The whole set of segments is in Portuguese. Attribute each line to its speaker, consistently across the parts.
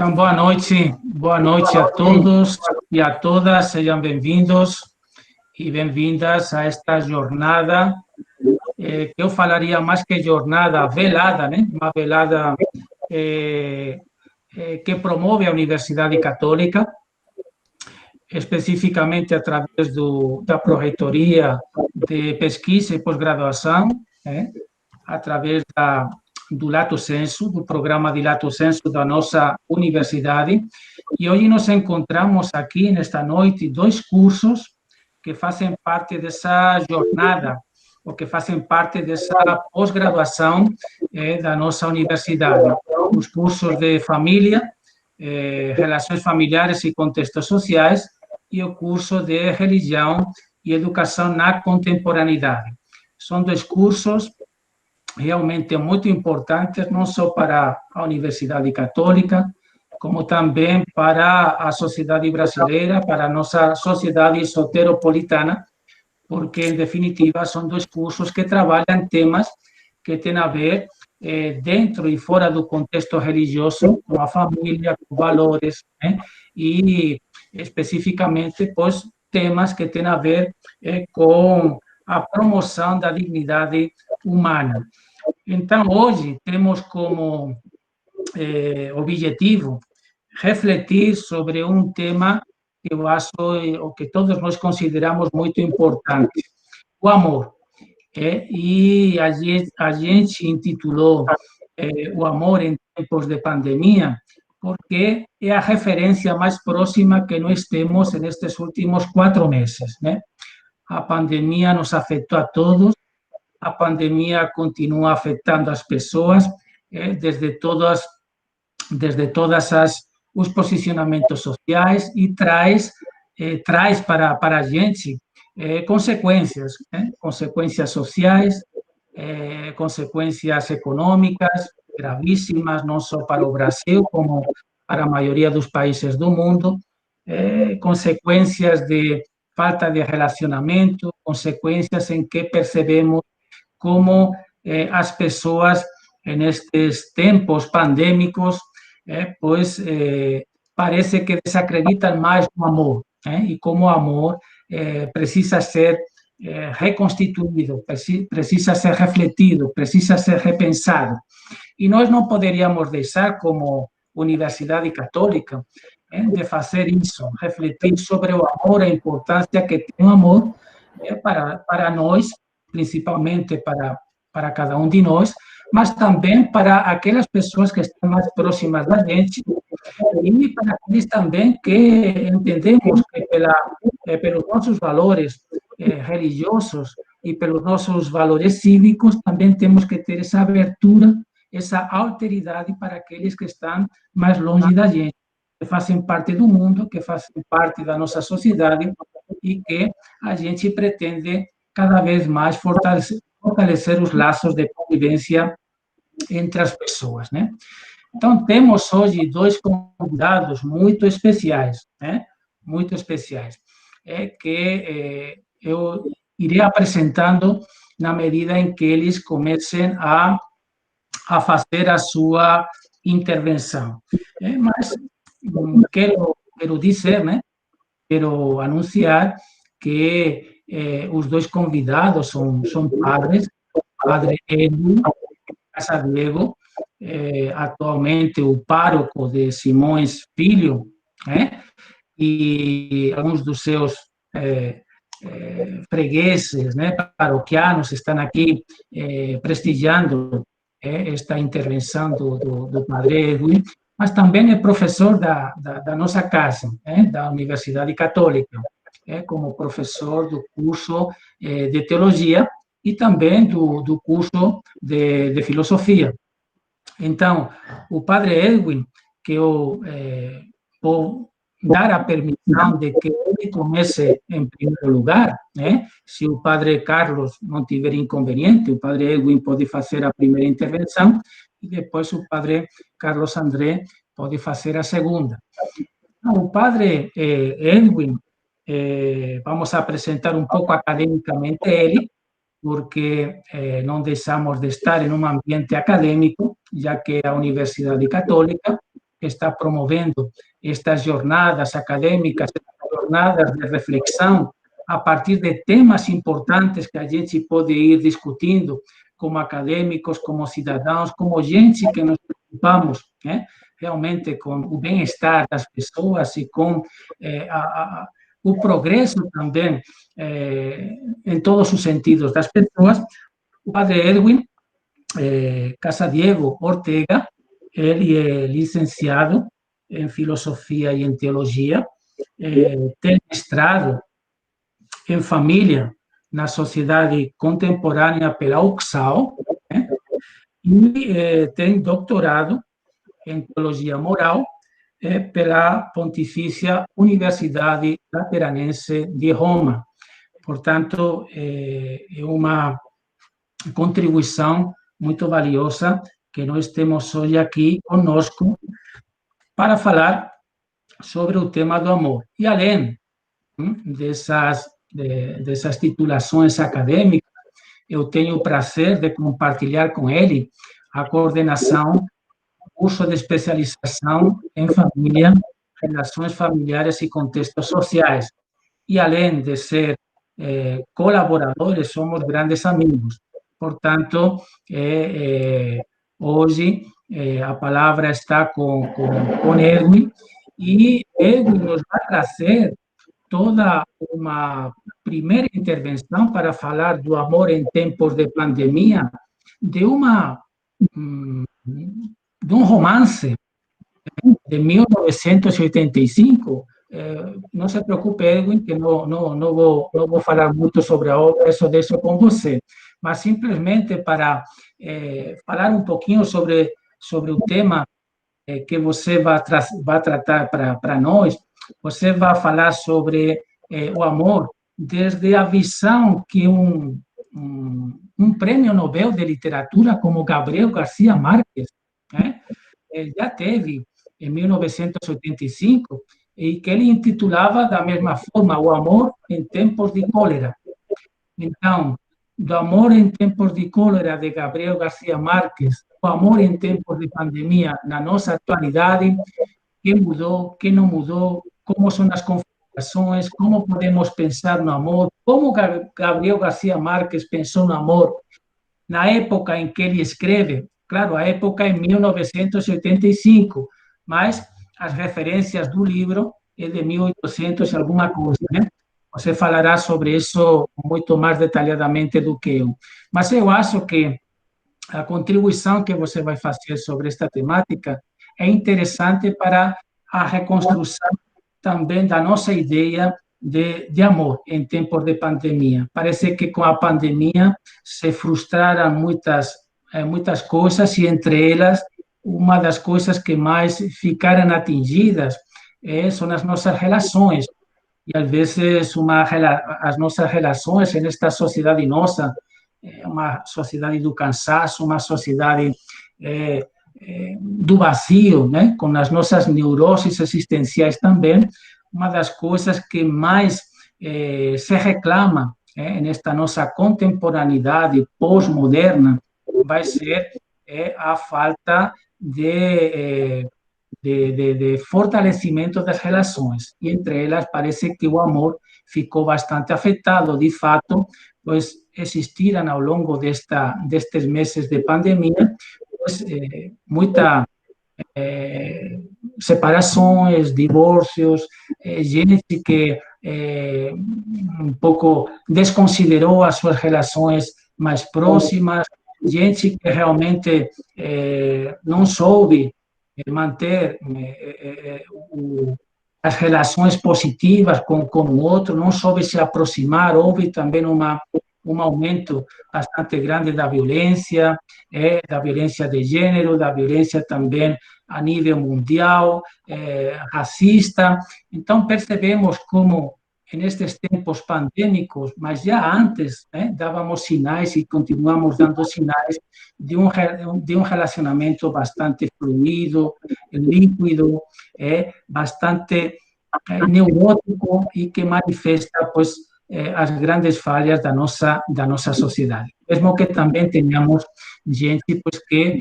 Speaker 1: Então, boa noite a todos e a todas, sejam bem-vindos e bem-vindas a esta jornada, que eu falaria mais que jornada, velada, né? Uma velada que promove a Universidade Católica, especificamente através da Pró-Reitoria de Pesquisa e Pós-Graduação, através do Lato Sensu, do programa de Lato Sensu da nossa universidade. E hoje nos encontramos aqui, nesta noite, dois cursos que fazem parte dessa jornada, ou que fazem parte dessa pós-graduação da nossa universidade. Os cursos de família, relações familiares e contextos sociais, e o curso de religião e educação na contemporaneidade. São dois cursos realmente muito importantes, não só para a Universidade Católica, como também para a sociedade brasileira, para a nossa sociedade soteropolitana, porque, em definitiva, são dois cursos que trabalham temas que têm a ver dentro e fora do contexto religioso, com a família, com valores, e especificamente, pois, temas que têm a ver com a promoção da dignidade humana. Então, hoje, temos como objetivo refletir sobre um tema que eu acho, o que todos nós consideramos muito importante, o amor. E a gente intitulou o amor em tempos de pandemia, porque é a referência mais próxima que nós temos nestes últimos 4 meses, né? A pandemia nos afetou a todos, a pandemia continua afetando as pessoas, desde todos os posicionamentos sociais, e traz para a gente consequências sociais, consequências econômicas gravíssimas, não só para o Brasil, como para a maioria dos países do mundo, consequências de falta de relacionamento, consequências em que percebemos como as pessoas, nestes tempos pandêmicos, pois parece que desacreditam mais no amor, e como o amor precisa ser reconstituído, precisa ser refletido, precisa ser repensado. E nós não poderíamos deixar, como Universidade Católica, de fazer isso, refletir sobre o amor, a importância que tem o amor para nós, principalmente para cada um de nós, mas também para aquelas pessoas que estão mais próximas da gente, e para aqueles também que entendemos que pelos nossos valores religiosos e pelos nossos valores cívicos, também temos que ter essa abertura, essa alteridade para aqueles que estão mais longe da gente, que fazem parte do mundo, que fazem parte da nossa sociedade, e que a gente pretende cada vez mais fortalecer os laços de convivência entre as pessoas, né? Então, temos hoje dois convidados muito especiais, né? Muito especiais, que eu irei apresentando na medida em que eles comecem a fazer a sua intervenção. Mas quero dizer, né? Quero anunciar que os dois convidados são padres, o padre Edwin Casadiego, atualmente o pároco de Simões Filho, e alguns dos seus fregueses, paroquianos, estão aqui prestigiando esta intervenção do padre Edwin, mas também é professor da nossa casa, da Universidade Católica, como professor do curso de teologia e também do curso de filosofia. Então, o padre Edwin, que eu vou dar a permissão de que ele comece em primeiro lugar, se o padre Carlos não tiver inconveniente, o padre Edwin pode fazer a primeira intervenção e depois o padre Carlos André pode fazer a segunda. Então, o padre Edwin, vamos apresentar um pouco academicamente ele, porque não deixamos de estar em um ambiente acadêmico, já que é a Universidade Católica, que está promovendo estas jornadas acadêmicas, jornadas de reflexão, a partir de temas importantes que a gente pode ir discutindo, como acadêmicos, como cidadãos, como gente que nos preocupamos, né, realmente com o bem-estar das pessoas e com o progresso também, em todos os sentidos das pessoas. O padre Edwin Casadiego Ortega, ele é licenciado em filosofia e em teologia, tem mestrado em família na sociedade contemporânea pela UCSAL, né? E tem doutorado em teologia moral pela Pontifícia Universidade Lateranense de Roma. Portanto, é uma contribuição muito valiosa que nós temos hoje aqui conosco para falar sobre o tema do amor. E além dessas titulações acadêmicas, eu tenho o prazer de compartilhar com ele a coordenação do curso de especialização em família, relações familiares e contextos sociais. E além de ser colaboradores, somos grandes amigos. Portanto, hoje a palavra está com Edwin, e Edwin nos vai trazer toda uma primeira intervenção para falar do amor em tempos de pandemia, de um romance de 1985. Não se preocupe, Edwin, que não vou falar muito sobre a obra, isso deixo com você, mas simplesmente para falar um pouquinho sobre o tema que você vai tratar para nós. Você vai falar sobre o amor desde a visão que um prêmio Nobel de literatura como Gabriel García Márquez, né, já teve em 1985, e que ele intitulava da mesma forma O Amor em Tempos de Cólera. Então, do amor em tempos de cólera de Gabriel García Márquez, o amor em tempos de pandemia na nossa atualidade, que mudou, que não mudou, como são as configurações, como podemos pensar no amor, como Gabriel García Márquez pensou no amor na época em que ele escreve. Claro, a época é 1985, mas as referências do livro é de 1800 e alguma coisa, né? Você falará sobre isso muito mais detalhadamente do que eu. Mas eu acho que a contribuição que você vai fazer sobre esta temática é interessante para a reconstrução também da nossa ideia de amor em tempos de pandemia. Parece que com a pandemia se frustraram muitas coisas, e entre elas, uma das coisas que mais ficaram atingidas são as nossas relações. E às vezes as nossas relações nesta sociedade nossa, uma sociedade do cansaço, uma sociedade do vazio, né? Com as nossas neuroses existenciais também, uma das coisas que mais se reclama nesta nossa contemporaneidade pós-moderna vai ser a falta de fortalecimento das relações, e entre elas parece que o amor ficou bastante afetado. De fato, pois existiram ao longo destes meses de pandemia, pois, muitas separações, divórcios, gente que um pouco desconsiderou as suas relações mais próximas, gente que realmente não soube manter as relações positivas com o outro, não soube se aproximar. Houve também um aumento bastante grande da violência de gênero, da violência também a nível mundial, racista. Então, percebemos como, nestes tempos pandêmicos, mas já antes, dávamos sinais e continuamos dando sinais de um relacionamento bastante fluido, líquido, bastante neurótico, e que manifesta, pois, as grandes falhas da nossa sociedade. Mesmo que também tenhamos gente, pois, que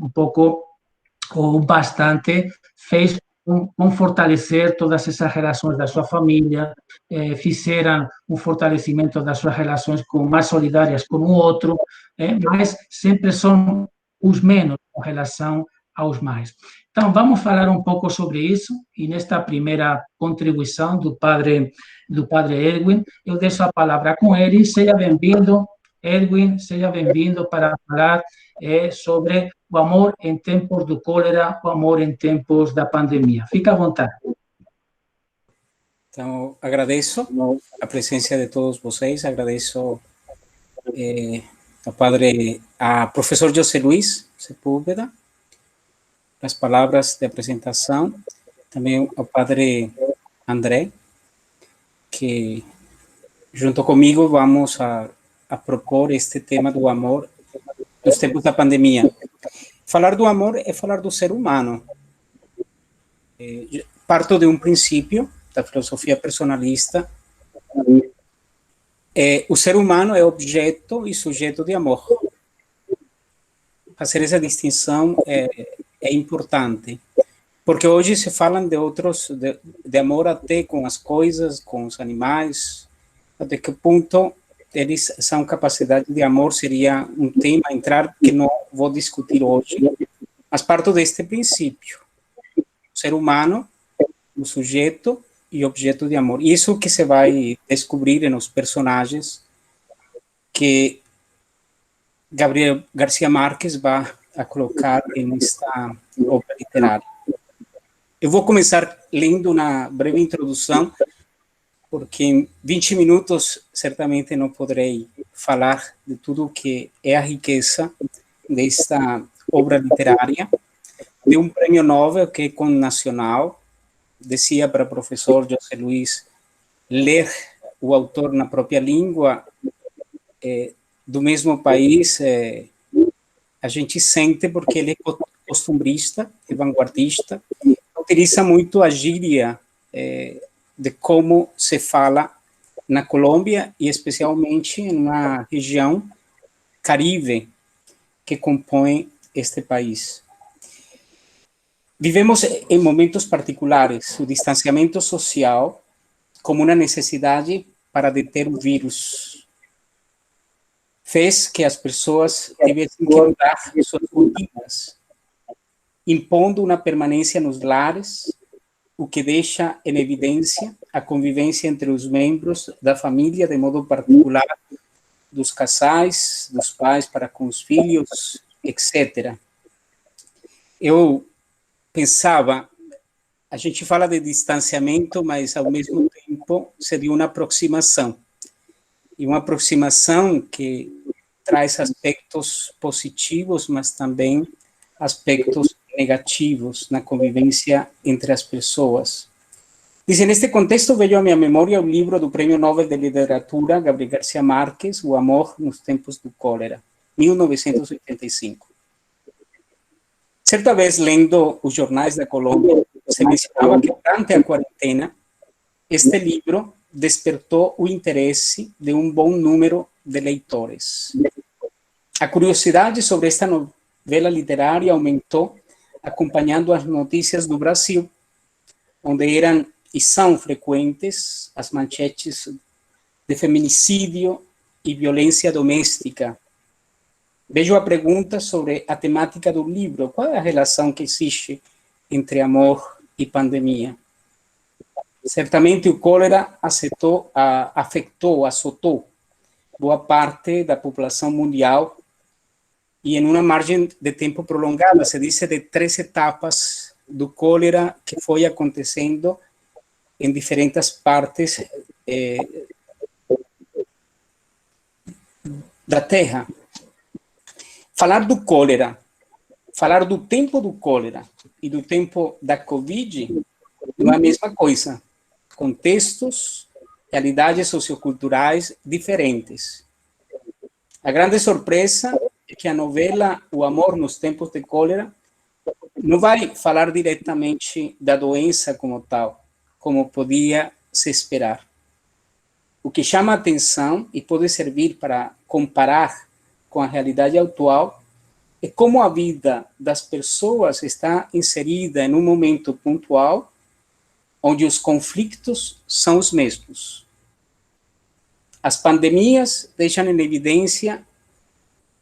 Speaker 1: um pouco ou bastante, fez com fortalecer todas essas relações da sua família, fizeram um fortalecimento das suas relações mais solidárias com o outro, mas sempre são os menos com relação aos mais. Então, vamos falar um pouco sobre isso, e nesta primeira contribuição do padre Edwin, eu deixo a palavra com ele. Seja bem-vindo, Edwin, seja bem-vindo para falar sobre o amor em tempos do cólera, o amor em tempos da pandemia. Fica à vontade.
Speaker 2: Então, agradeço a presença de todos vocês, agradeço a professor José Luis Sepúlveda, as palavras de apresentação, também ao padre André, que junto comigo vamos a propor este tema do amor nos tempos da pandemia. Falar do amor é falar do ser humano. Parto de um princípio da filosofia personalista. O ser humano é objeto e sujeito de amor. Fazer essa distinção é importante, porque hoje se falam de amor até com as coisas, com os animais, até que ponto eles são capacidade de amor, seria um tema a entrar que não vou discutir hoje, mas parto deste princípio. O ser humano, o sujeito e objeto de amor. Isso que se vai descobrir nos personagens que Gabriel García Márquez vai a colocar nesta obra literária. Eu vou começar lendo uma breve introdução, porque em 20 minutos certamente não poderei falar de tudo que é a riqueza desta obra literária, de um prêmio Nobel que é connacional. Dizia para o professor José Luis, ler o autor na própria língua do mesmo país, a gente sente, porque ele é costumbrista, é vanguardista, utiliza muito a gíria de como se fala na Colômbia e especialmente na região Caribe que compõe este país. Vivemos em momentos particulares o distanciamento social como uma necessidade para deter o vírus. Fez que as pessoas tivessem que mudar suas rotinas, impondo uma permanência nos lares, o que deixa em evidência a convivência entre os membros da família, de modo particular dos casais, dos pais para com os filhos, etc. Eu pensava, a gente fala de distanciamento, mas ao mesmo tempo seria uma aproximação. E uma aproximação que traz aspectos positivos, mas também aspectos negativos na convivência entre as pessoas. Diz, neste contexto veio à minha memória o livro do Prêmio Nobel de Literatura, Gabriel García Márquez, O Amor nos Tempos do Cólera, 1985. Certa vez, lendo os jornais da Colômbia, se mencionava que durante a quarentena, este livro despertou o interesse de um bom número de leitores. A curiosidade sobre esta novela literária aumentou acompanhando as notícias do Brasil, onde eram e são frequentes as manchetes de feminicídio e violência doméstica. Vejo a pergunta sobre a temática do livro: qual é a relação que existe entre amor e pandemia? Certamente o cólera assotou boa parte da população mundial e em uma margem de tempo prolongada, se diz de 3 etapas do cólera que foi acontecendo em diferentes partes da Terra. Falar do cólera, falar do tempo do cólera e do tempo da Covid não é a mesma coisa. Contextos, realidades socioculturais diferentes. A grande surpresa é que a novela O Amor nos Tempos de Cólera não vai falar diretamente da doença como tal, como podia se esperar. O que chama a atenção e pode servir para comparar com a realidade atual é como a vida das pessoas está inserida em um momento pontual, onde os conflitos são os mesmos. As pandemias deixam em evidência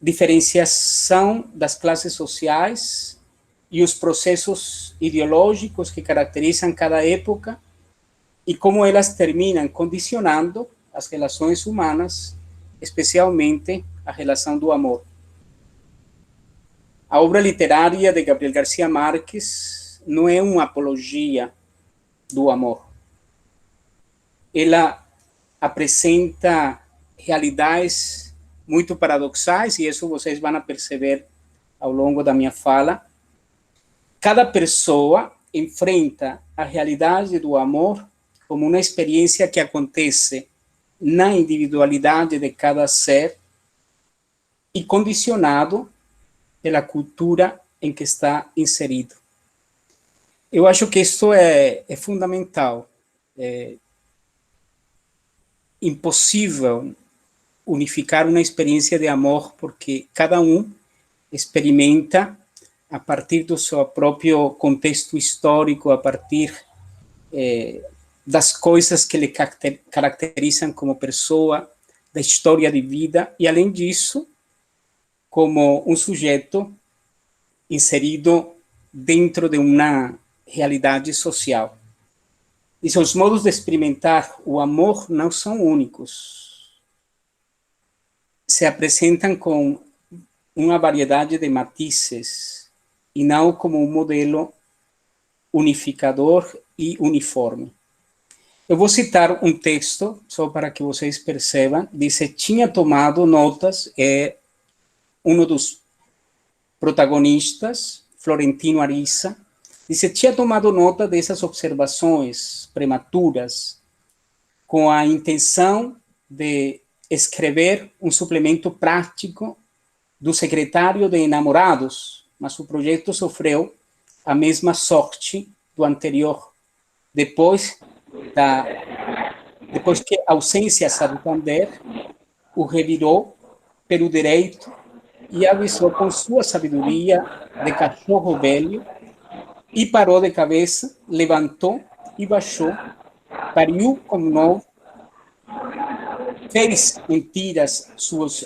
Speaker 2: diferenciação das classes sociais e os processos ideológicos que caracterizam cada época e como elas terminam condicionando as relações humanas, especialmente a relação do amor. A obra literária de Gabriel García Márquez não é uma apologia do amor. Ela apresenta realidades muito paradoxais, e isso vocês vão perceber ao longo da minha fala. Cada pessoa enfrenta a realidade do amor como uma experiência que acontece na individualidade de cada ser e condicionado pela cultura em que está inserido. Eu acho que isso é fundamental. É impossível unificar uma experiência de amor, porque cada um experimenta a partir do seu próprio contexto histórico, a partir das coisas que lhe caracterizam como pessoa, da história de vida, e além disso, como um sujeito inserido dentro de uma realidade social. E seus modos de experimentar o amor não são únicos. Se apresentam com uma variedade de matizes e não como um modelo unificador e uniforme. Eu vou citar um texto, só para que vocês percebam. Diz: tinha tomado notas, um dos protagonistas, Florentino Ariza, diz: tinha tomado nota dessas observações prematuras com a intenção de escrever um suplemento prático do secretário de Enamorados, mas o projeto sofreu a mesma sorte do anterior. Depois que a ausência Santander o revirou pelo direito e avisou com sua sabedoria de cachorro velho, e parou de cabeça, levantou e baixou, pariu com novo, fez mentiras suas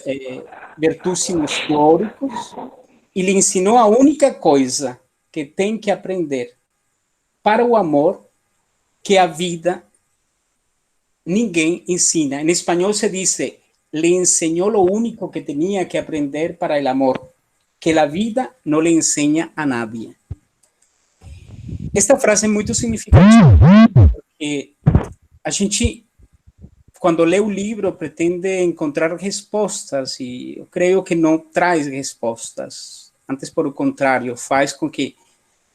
Speaker 2: vertúsimos teóricos e lhe ensinou a única coisa que tem que aprender para o amor, que a vida ninguém ensina. Em espanhol se diz: le enseñó lo único que tenía que aprender para el amor, que la vida no le enseña a nadie. Esta frase é muito significativa, porque a gente, quando lê o livro, pretende encontrar respostas, e eu creio que não traz respostas. Antes, por o contrário, faz com que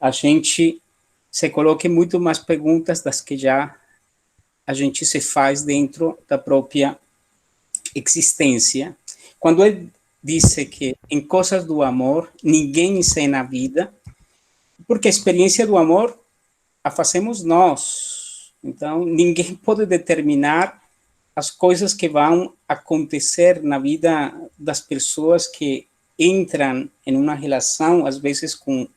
Speaker 2: a gente se coloque muito mais perguntas das que já a gente se faz dentro da própria existência. Quando ele disse que em coisas do amor ninguém ensina a vida, porque a experiência do amor a fazemos nós. Então, ninguém pode determinar as coisas que vão acontecer na vida das pessoas que entram em uma relação, às vezes com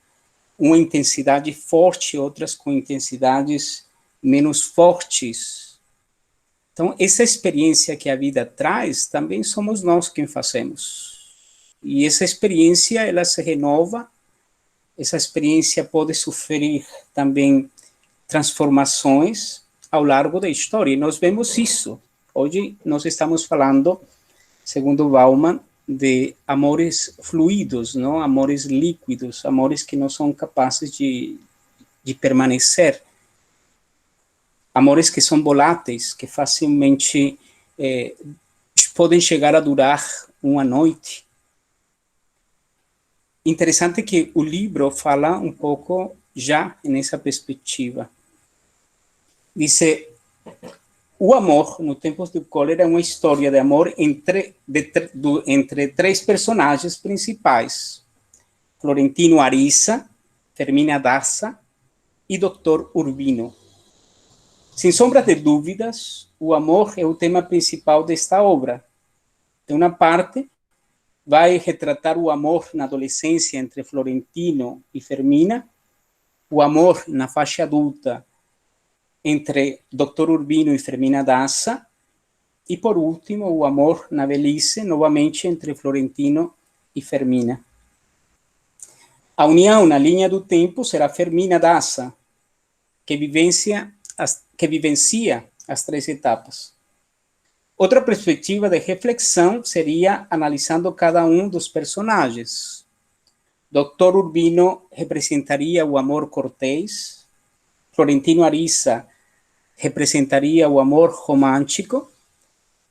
Speaker 2: uma intensidade forte, outras com intensidades menos fortes. Então, essa experiência que a vida traz, também somos nós quem fazemos. E essa experiência, ela se renova, essa experiência pode sofrer também transformações ao largo da história. E nós vemos isso. Hoje nós estamos falando, segundo Bauman, de amores fluidos, não? Amores líquidos, amores que não são capazes de permanecer. Amores que são voláteis, que facilmente podem chegar a durar uma noite. Interessante que o livro fala um pouco já nessa perspectiva. Diz: o amor, no Tempos de Cólera, é uma história de amor entre três personagens principais: Florentino Ariza, Fermina Daza e Dr. Urbino. Sem sombra de dúvidas, o amor é o tema principal desta obra. De uma parte, vai retratar o amor na adolescência entre Florentino e Fermina, o amor na faixa adulta entre Dr. Urbino e Fermina Daza, e por último, o amor na velhice, novamente entre Florentino e Fermina. A união na linha do tempo será Fermina Daza, que vivencia as três etapas. Outra perspectiva de reflexão seria analisando cada um dos personagens. Dr. Urbino representaria o amor cortês, Florentino Ariza representaria o amor romântico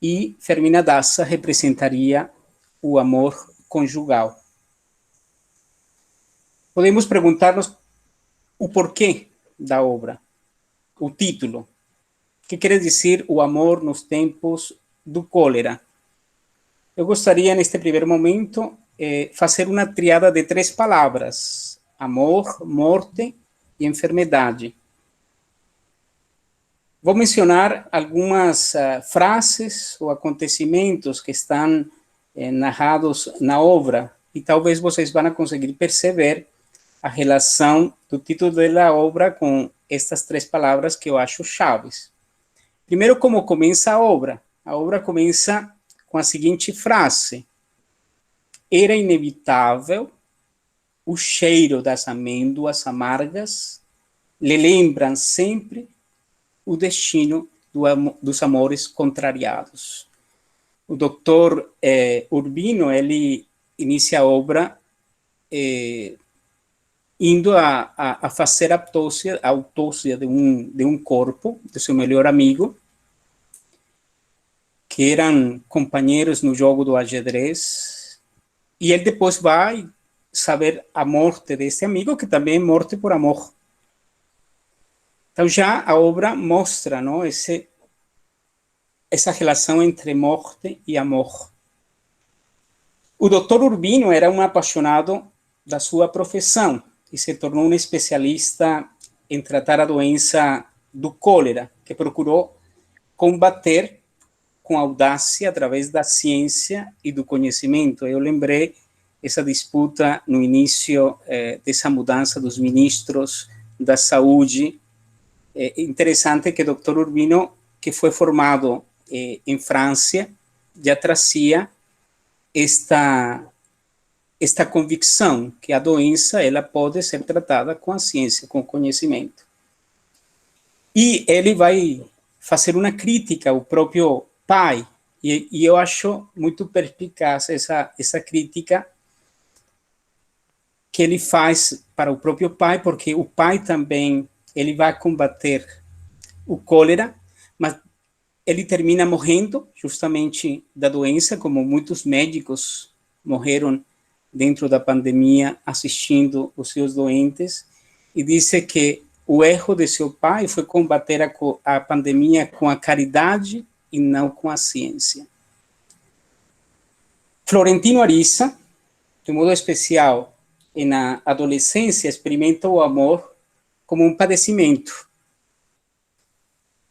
Speaker 2: e Fermina Daza representaria o amor conjugal. Podemos perguntar-nos o porquê da obra, o título. O que quer dizer o amor nos tempos do cólera? Eu gostaria, neste primeiro momento, fazer uma triada de 3 palavras: amor, morte e enfermidade. Vou mencionar algumas frases ou acontecimentos que estão narrados na obra, e talvez vocês vão conseguir perceber a relação do título da obra com estas 3 palavras que eu acho chaves. Primeiro, como começa a obra? A obra começa com a seguinte frase: era inevitável, o cheiro das amêndoas amargas lhe lembram sempre o destino dos amores contrariados. O Dr. Urbino, ele inicia a obra indo a fazer a autópsia de um corpo de seu melhor amigo, que eram companheiros no jogo do ajedrez, e ele depois vai saber a morte desse amigo, que também é morte por amor. Então já a obra mostra, não, essa relação entre morte e amor. O Dr. Urbino era um apaixonado da sua profissão e se tornou um especialista em tratar a doença do cólera, que procurou combater com audácia através da ciência e do conhecimento. Eu lembrei essa disputa no início dessa mudança dos ministros da saúde. É interessante que o Dr. Urbino, que foi formado em França, já trazia esta convicção que a doença ela pode ser tratada com a ciência, com o conhecimento. E ele vai fazer uma crítica ao próprio pai, e eu acho muito perspicaz essa crítica que ele faz para o próprio pai, porque o pai também ele vai combater o cólera, mas ele termina morrendo justamente da doença, como muitos médicos morreram dentro da pandemia assistindo os seus doentes, e disse que o erro de seu pai foi combater a pandemia com a caridade e não com a ciência. Florentino Ariza, de modo especial, na adolescência, experimenta o amor como um padecimento.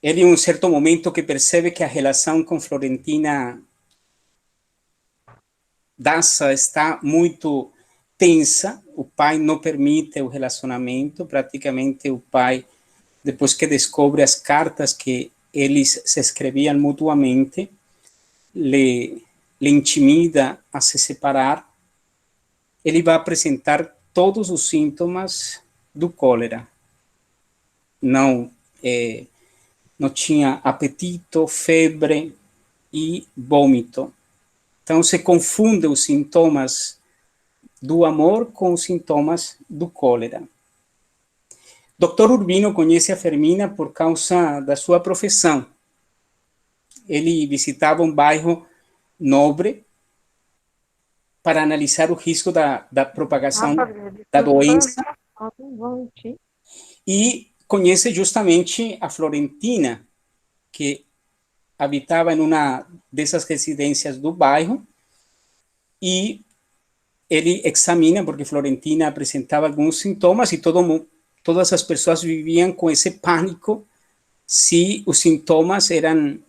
Speaker 2: Ele, em um certo momento, que percebe que a relação com Florentina Daza está muito tensa, o pai não permite o relacionamento, praticamente o pai, depois que descobre as cartas que eles se escreviam mutuamente, lhe intimida a se separar. Ele vai apresentar todos os sintomas do cólera. Não tinha apetite, febre e vômito. Então, se confunde os sintomas do amor com os sintomas do cólera. Dr. Urbino conhece a Fermina por causa da sua profissão. Ele visitava um bairro nobre para analisar o risco da propagação da doença e conhece justamente a Florentina, que habitava em uma dessas residências do bairro, e ele examina, porque Florentina apresentava alguns sintomas, e todas as pessoas viviam com esse pânico se os sintomas eram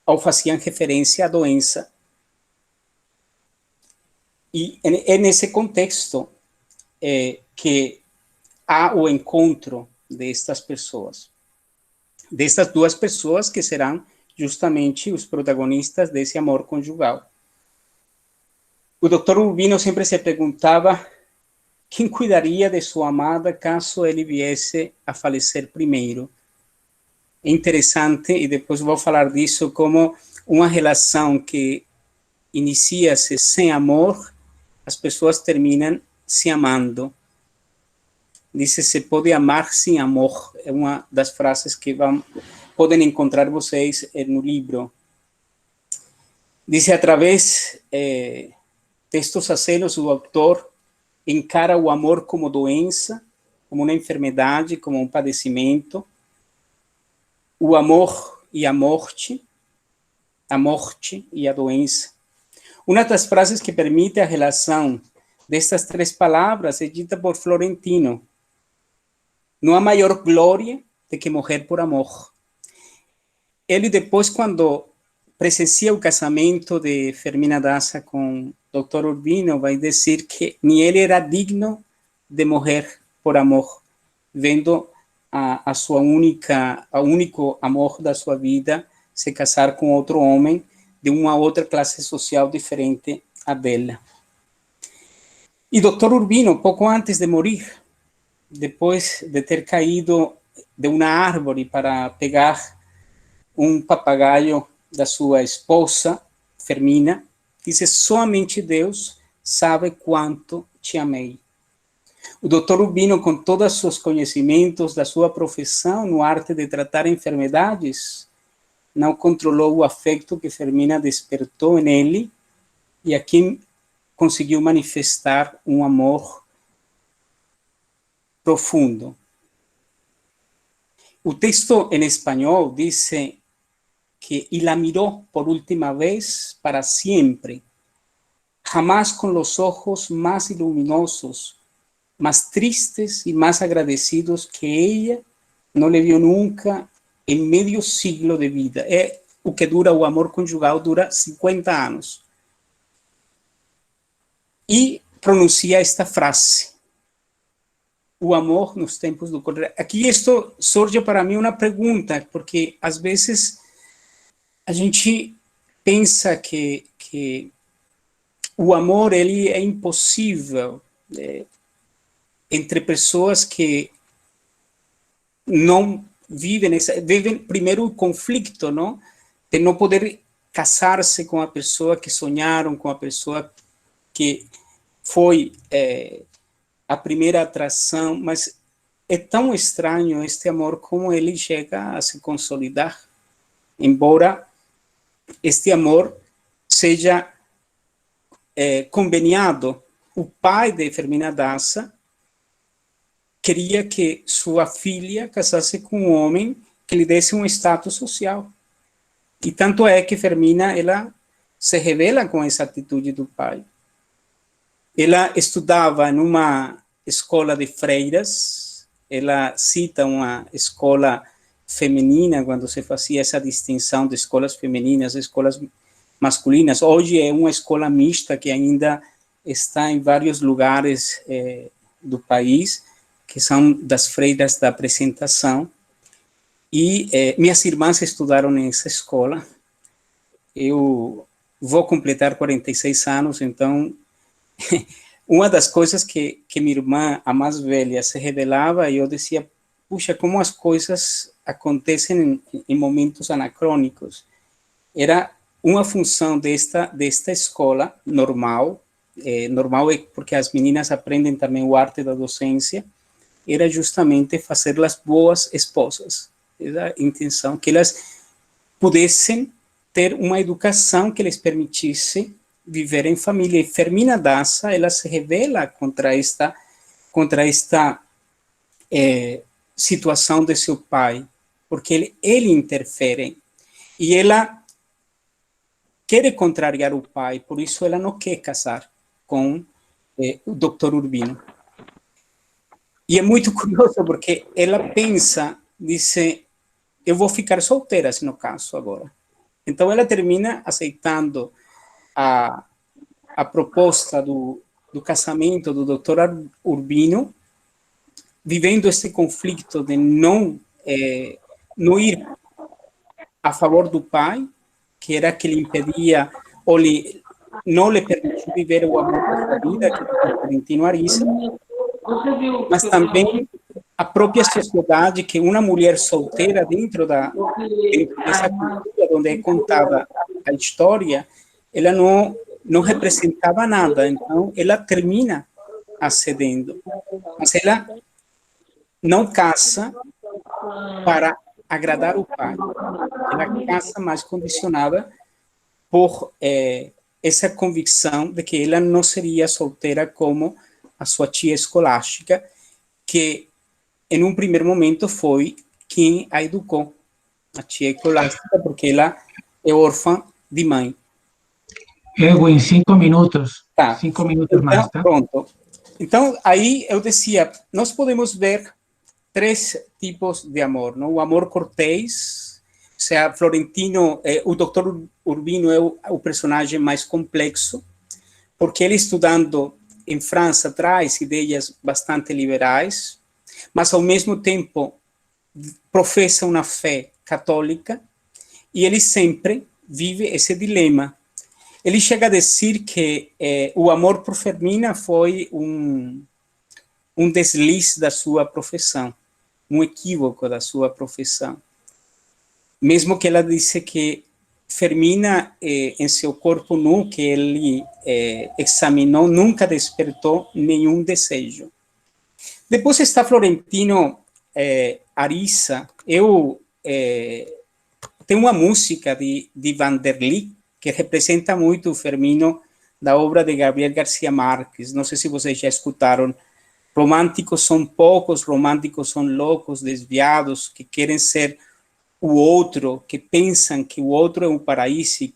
Speaker 2: ou faziam referência à doença. E é nesse contexto que há o encontro destas pessoas, destas duas pessoas que serão justamente os protagonistas desse amor conjugal. O Dr. Urbino sempre se perguntava quem cuidaria de sua amada caso ele viesse a falecer primeiro. É interessante, e depois vou falar disso, como uma relação que inicia-se sem amor, as pessoas terminam se amando. Diz-se pode amar sem amor, é uma das frases que podem encontrar vocês no livro. Diz através textos acenos, o autor encara o amor como doença, como uma enfermidade, como um padecimento, o amor e a morte e a doença. Uma das frases que permite a relação destas três palavras é dita por Florentino: não há maior glória do que morrer por amor. Ele depois, quando presencia o casamento de Fermina Daza com Dr. Urbino, vai dizer que nem ele era digno de morrer por amor, vendo a único amor da sua vida se casar com outro homem de uma outra classe social diferente a dela. E Dr. Urbino, pouco antes de morrer, depois de ter caído de uma árvore para pegar um papagaio da sua esposa, Fermina, disse: somente Deus sabe quanto te amei. O Dr. Urbino, com todos os seus conhecimentos da sua profissão no arte de tratar enfermidades, não controlou o afeto que Fermina despertou nele e aqui conseguiu manifestar um amor profundo. O texto em espanhol diz que y la miró por última vez para siempre, jamás con los ojos más iluminosos, más tristes y más agradecidos que ella no le vio nunca en medio siglo de vida. É o que dura o amor conjugal, dura 50 anos. E pronuncia esta frase: o amor nos tempos do cólera. Aqui isto surge para mim uma pergunta, porque às vezes a gente pensa que o amor ele é impossível entre pessoas que não vivem primeiro o conflito, não? De não poder casar-se com a pessoa que sonharam, com a pessoa que foi a primeira atração, mas é tão estranho este amor como ele chega a se consolidar, embora este amor seja conveniado. O pai de Fermina Daza queria que sua filha casasse com um homem que lhe desse um status social. E tanto é que Fermina ela se rebela com essa atitude do pai. Ela estudava numa escola de freiras, ela cita uma escola feminina, quando se fazia essa distinção de escolas femininas e escolas masculinas. Hoje é uma escola mista que ainda está em vários lugares do país, que são das freiras da apresentação. E minhas irmãs estudaram nessa escola. Eu vou completar 46 anos, então uma das coisas que minha irmã, a mais velha, se revelava, e eu dizia: puxa, como as coisas acontecem em momentos anacrônicos. Era uma função desta escola normal, normal é porque as meninas aprendem também o arte da docência, era justamente fazê-las boas esposas. Era a intenção, que elas pudessem ter uma educação que lhes permitisse viver em família. E Fermina Daza, ela se rebela contra esta situação de seu pai, porque ele interfere, e ela quer contrariar o pai, por isso ela não quer casar com o Dr. Urbino. E é muito curioso, porque ela pensa, diz: eu vou ficar solteira se não caso agora. Então ela termina aceitando a proposta do casamento do Dr. Urbino, vivendo esse conflito de não ir a favor do pai, que era que lhe impedia, ou não lhe permitiu viver o amor da sua vida, que era o Florentino Ariza, mas também a própria sociedade, que uma mulher solteira dentro dessa cultura onde é contada a história, ela não representava nada, então ela termina acedendo. Mas ela não casa para agradar o pai, ela casa mais condicionada por essa convicção de que ela não seria solteira como a sua tia escolástica, que em um primeiro momento foi quem a educou, a tia escolástica, porque ela é órfã de mãe.
Speaker 1: Erwin, 5 minutos.
Speaker 2: Tá.
Speaker 1: 5 minutos
Speaker 2: Então,
Speaker 1: mais, tá?
Speaker 2: pronto. Então, aí eu dizia, nós podemos ver 3 tipos de amor, não? O amor cortês, ou seja, Florentino, o Dr. Urbino é o personagem mais complexo, porque ele estudando em França traz ideias bastante liberais, mas ao mesmo tempo professa uma fé católica, e ele sempre vive esse dilema. Ele chega a dizer que o amor por Fermina foi um deslize da sua profissão, um equívoco da sua profissão. Mesmo que ela disse que Fermina, em seu corpo nu, que ele examinou, nunca despertou nenhum desejo. Depois está Florentino Ariza. Tem uma música de Vanderly que representa muito o Fermino da obra de Gabriel García Márquez. Não sei se vocês já escutaram. Românticos são poucos, românticos são loucos, desviados, que querem ser o outro, que pensam que o outro é um paraíso.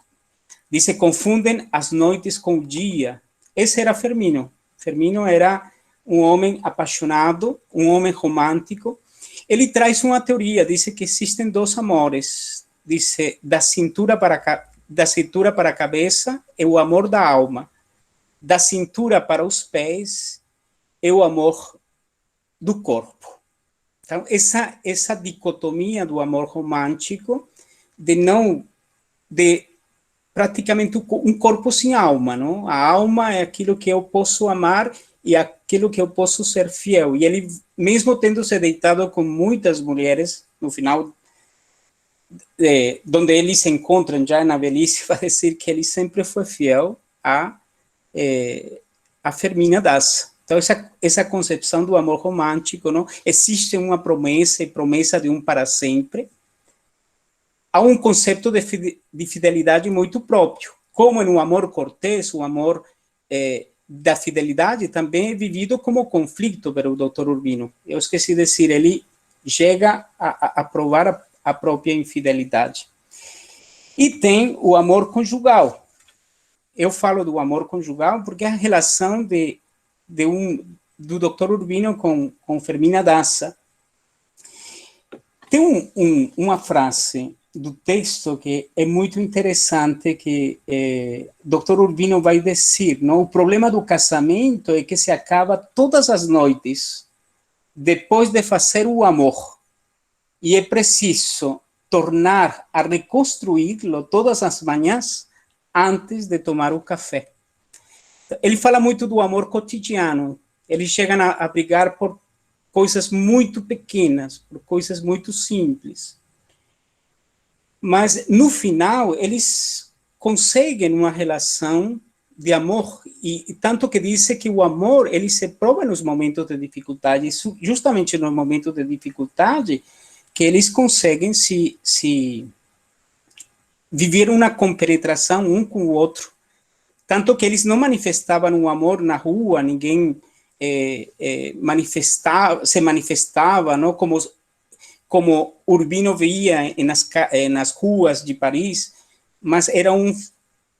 Speaker 2: Diz, confundem as noites com o dia. Esse era Fermino. Fermino era um homem apaixonado, um homem romântico. Ele traz uma teoria, diz que existem 2 amores. Diz, da cintura para a cabeça é o amor da alma. Da cintura para os pés é o amor do corpo. Então, essa dicotomia do amor romântico, de praticamente um corpo sem alma, não? A alma é aquilo que eu posso amar e aquilo que eu posso ser fiel. E ele, mesmo tendo se deitado com muitas mulheres, no final, onde eles se encontram já na velhice, vai dizer que ele sempre foi fiel a Fermina Daza. Então, essa concepção do amor romântico, não? Existe uma promessa, e promessa de um para sempre. Há um conceito de fidelidade muito próprio. Como no amor cortês, o amor da fidelidade também é vivido como conflito pelo Dr. Urbino. Eu esqueci de dizer, ele chega a provar a própria infidelidade. E tem o amor conjugal. Eu falo do amor conjugal porque é a relação do Dr. Urbino com Fermina Daza. Tem uma frase do texto que é muito interessante, que Dr. Urbino vai dizer, não? O problema do casamento é que se acaba todas as noites depois de fazer o amor, e é preciso tornar a reconstruí-lo todas as manhãs antes de tomar o café. Ele fala muito do amor cotidiano. Eles chegam a brigar por coisas muito pequenas, por coisas muito simples. Mas, no final, eles conseguem uma relação de amor, e tanto que diz que o amor, ele se prova nos momentos de dificuldade, justamente nos momentos de dificuldade, que eles conseguem se viver uma compenetração um com o outro. Tanto que eles não manifestavam um amor na rua, ninguém se manifestava, não? Como Urbino veia nas ruas de Paris, mas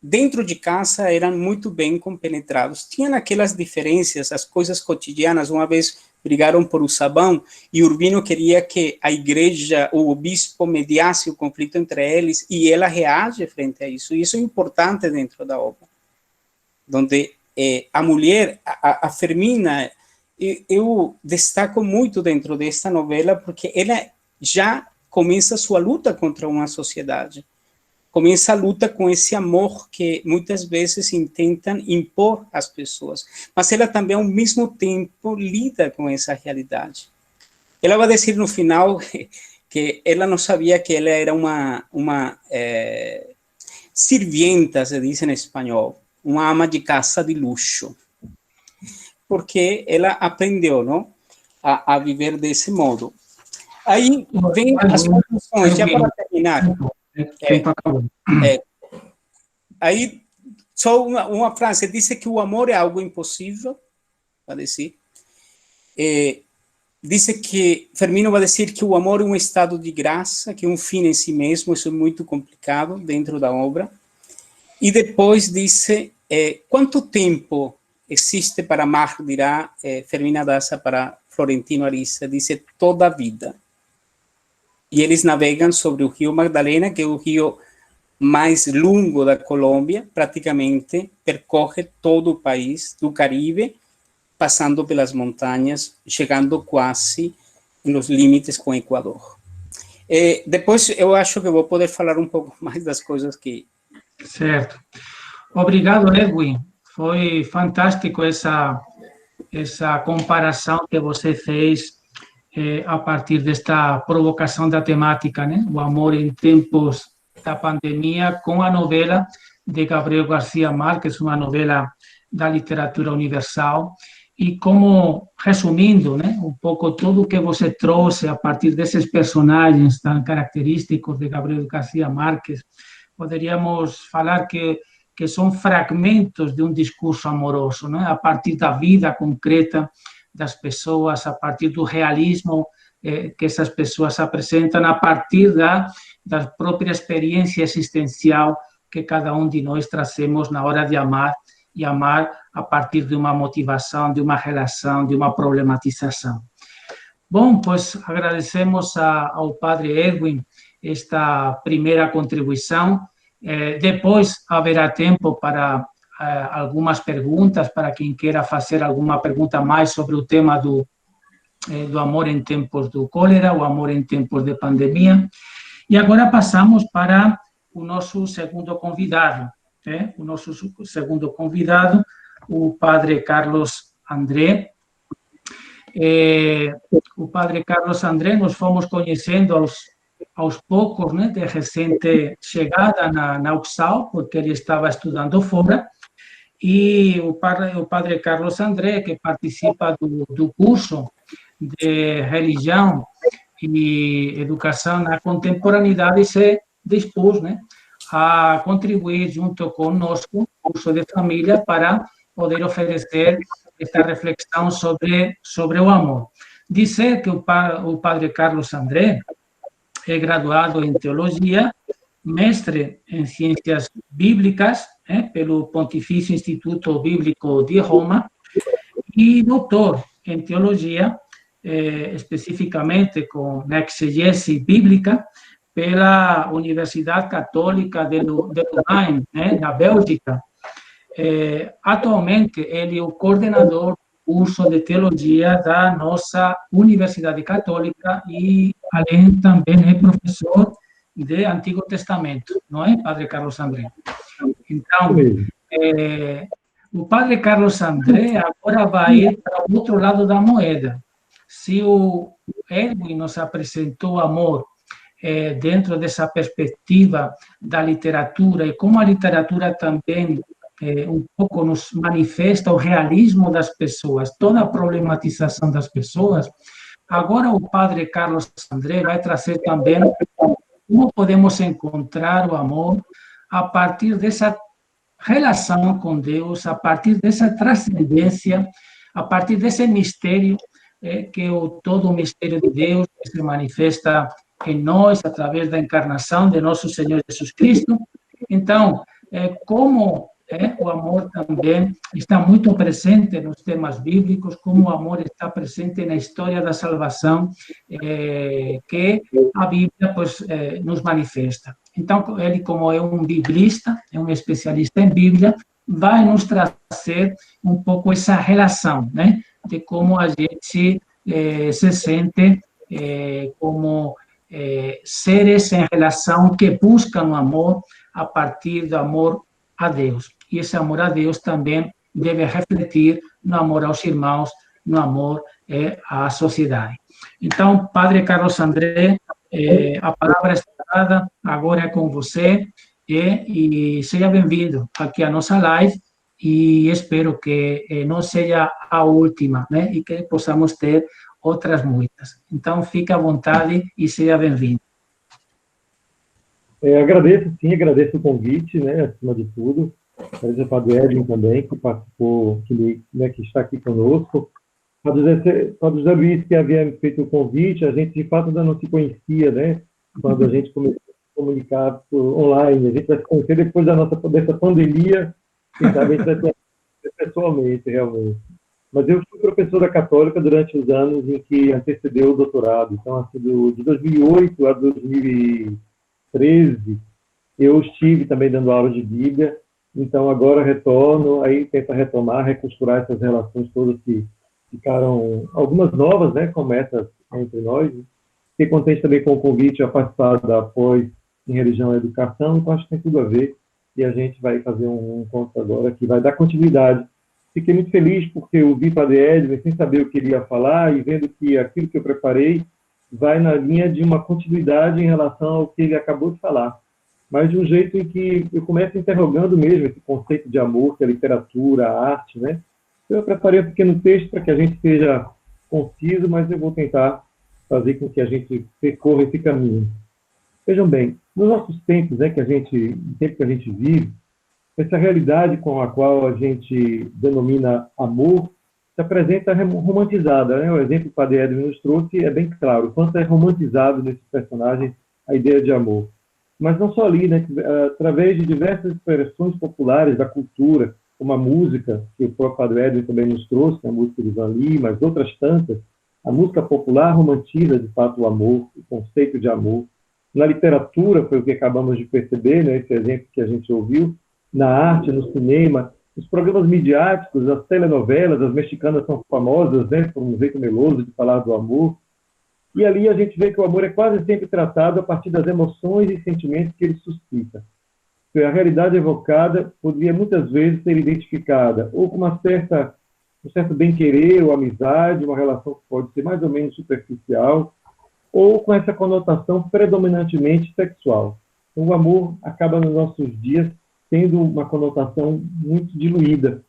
Speaker 2: dentro de casa eram muito bem compenetrados. Tinham aquelas diferenças, as coisas cotidianas. Uma vez brigaram por o sabão e Urbino queria que a igreja, o bispo, mediasse o conflito entre eles, e ela reage frente a isso. E isso é importante dentro da obra. onde a mulher, a Fermina, eu destaco muito dentro desta novela, porque ela já começa sua luta contra uma sociedade. Começa a luta com esse amor que muitas vezes intentam impor às pessoas. Mas ela também, ao mesmo tempo, lida com essa realidade. Ela vai dizer no final que ela não sabia que ela era uma sirvienta, se diz em espanhol, uma ama de casa de luxo. Porque ela aprendeu, não, a viver desse modo. Aí vem as conclusões, já para terminar. Aí, só uma frase, diz que o amor é algo impossível, vai dizer. Diz que, Firmino vai dizer que o amor é um estado de graça, que é um fim em si mesmo, isso é muito complicado dentro da obra. E depois diz, quanto tempo existe para amar, dirá Fermina Daza para Florentino Ariza, diz toda a vida. E eles navegam sobre o rio Magdalena, que é o rio mais longo da Colômbia, praticamente percorre todo o país, do Caribe, passando pelas montanhas, chegando quase nos limites com o Equador. Depois eu acho que vou poder falar um pouco mais das coisas que...
Speaker 1: Certo. Obrigado, Edwin. Foi fantástico essa comparação que você fez a partir desta provocação da temática, né? O amor em tempos da pandemia, com a novela de Gabriel García Márquez, uma novela da literatura universal, e como, resumindo, né, um pouco tudo que você trouxe a partir desses personagens tão característicos de Gabriel García Márquez, poderíamos falar que são fragmentos de um discurso amoroso, né, a partir da vida concreta das pessoas, a partir do realismo que essas pessoas apresentam, a partir da própria experiência existencial que cada um de nós trazemos na hora de amar, e amar a partir de uma motivação, de uma relação, de uma problematização. Bom, pois agradecemos ao Padre Edwin esta primeira contribuição. Depois haverá tempo para algumas perguntas, para quem queira fazer alguma pergunta mais sobre o tema do amor em tempos do cólera, o amor em tempos de pandemia. E agora passamos para o nosso segundo convidado, o nosso segundo convidado, o Padre Carlos André. O Padre Carlos André nós fomos conhecendo aos poucos, né, de recente chegada na UXAL, porque ele estava estudando fora, e o Padre Carlos André, que participa do curso de religião e educação na contemporaneidade, se dispôs, né, a contribuir junto conosco, curso de família, para poder oferecer esta reflexão sobre o amor. Dizer que o Padre Carlos André é graduado em teologia, mestre em ciências bíblicas, pelo Pontifício Instituto Bíblico de Roma, e doutor em teologia, especificamente com exegese bíblica, pela Universidade Católica de Louvain, na Bélgica. Atualmente, ele é o coordenador do curso de teologia da nossa Universidade Católica e, além, também é professor de Antigo Testamento, não é, Padre Carlos André? Então, o Padre Carlos André agora vai ir para o outro lado da moeda. Se o Edwin nos apresentou o amor dentro dessa perspectiva da literatura, e como a literatura também um pouco nos manifesta o realismo das pessoas, toda a problematização das pessoas, agora o Padre Carlos André vai trazer também como podemos encontrar o amor a partir dessa relação com Deus, a partir dessa transcendência, a partir desse mistério, que é todo o mistério de Deus que se manifesta em nós através da encarnação de nosso Senhor Jesus Cristo. Então, como o amor também está muito presente nos temas bíblicos, como o amor está presente na história da salvação que a Bíblia nos manifesta. Então, ele, como é um biblista, é um especialista em Bíblia, vai nos trazer um pouco essa relação, né? De como a gente se sente como seres em relação que buscam o amor a partir do amor a Deus. E esse amor a Deus também deve refletir no amor aos irmãos, no amor à sociedade. Então, Padre Carlos André, a palavra está dada, agora é com você, e seja bem-vindo aqui à nossa live, e espero que não seja a última, né? E que possamos ter outras muitas. Então, fique à vontade e seja bem-vindo.
Speaker 3: Agradeço, sim, agradeço o convite, né, acima de tudo. Agradeço ao Padre Edwin também, que participou, que está aqui conosco. Padre José Luiz, que havia me feito o convite, a gente, de fato, ainda não se conhecia, né? Quando a gente começou a comunicar online. A gente vai se conhecer depois dessa pandemia, quem sabe a gente vai ter pessoalmente, realmente. Mas eu fui professor da Católica durante os anos em que antecedeu o doutorado. Então, assim, de 2008 a 2013, eu estive também dando aula de Bíblia. Então, agora retorno, aí tento retomar, recosturar essas relações todas que ficaram, algumas novas, né, como essas entre nós. Fiquei contente também com o convite a participar da pós em religião e educação, então acho que tem tudo a ver. E a gente vai fazer um encontro agora que vai dar continuidade. Fiquei muito feliz porque eu vi Padre Edwin sem saber o que ele ia falar e vendo que aquilo que eu preparei vai na linha de uma continuidade em relação ao que ele acabou de falar, mas de um jeito em que eu começo interrogando mesmo esse conceito de amor, que é a literatura, a arte, né? Eu preparei um pequeno texto para que a gente seja conciso, mas eu vou tentar fazer com que a gente percorra esse caminho. Vejam bem, nos nossos tempos, né, no tempo que a gente vive, essa realidade com a qual a gente denomina amor se apresenta romantizada, né? O exemplo que o Padre Edwin nos trouxe é bem claro, o quanto é romantizado nesses personagens a ideia de amor. Mas não só ali, né? Através de diversas expressões populares da cultura, como a música, que o próprio Padre Edwin também nos trouxe, a música de Van Lee, mas outras tantas, a música popular romantiza, de fato, o amor, o conceito de amor. Na literatura, foi o que acabamos de perceber, né? Esse exemplo que a gente ouviu, na arte, no cinema, os programas midiáticos, as telenovelas, as mexicanas são famosas, né, por um jeito meloso de falar do amor. E ali a gente vê que o amor é quase sempre tratado a partir das emoções e sentimentos que ele suscita. A realidade evocada poderia muitas vezes ser identificada ou com um certo bem-querer ou amizade, uma relação que pode ser mais ou menos superficial, ou com essa conotação predominantemente sexual. Então, o amor acaba nos nossos dias tendo uma conotação muito diluída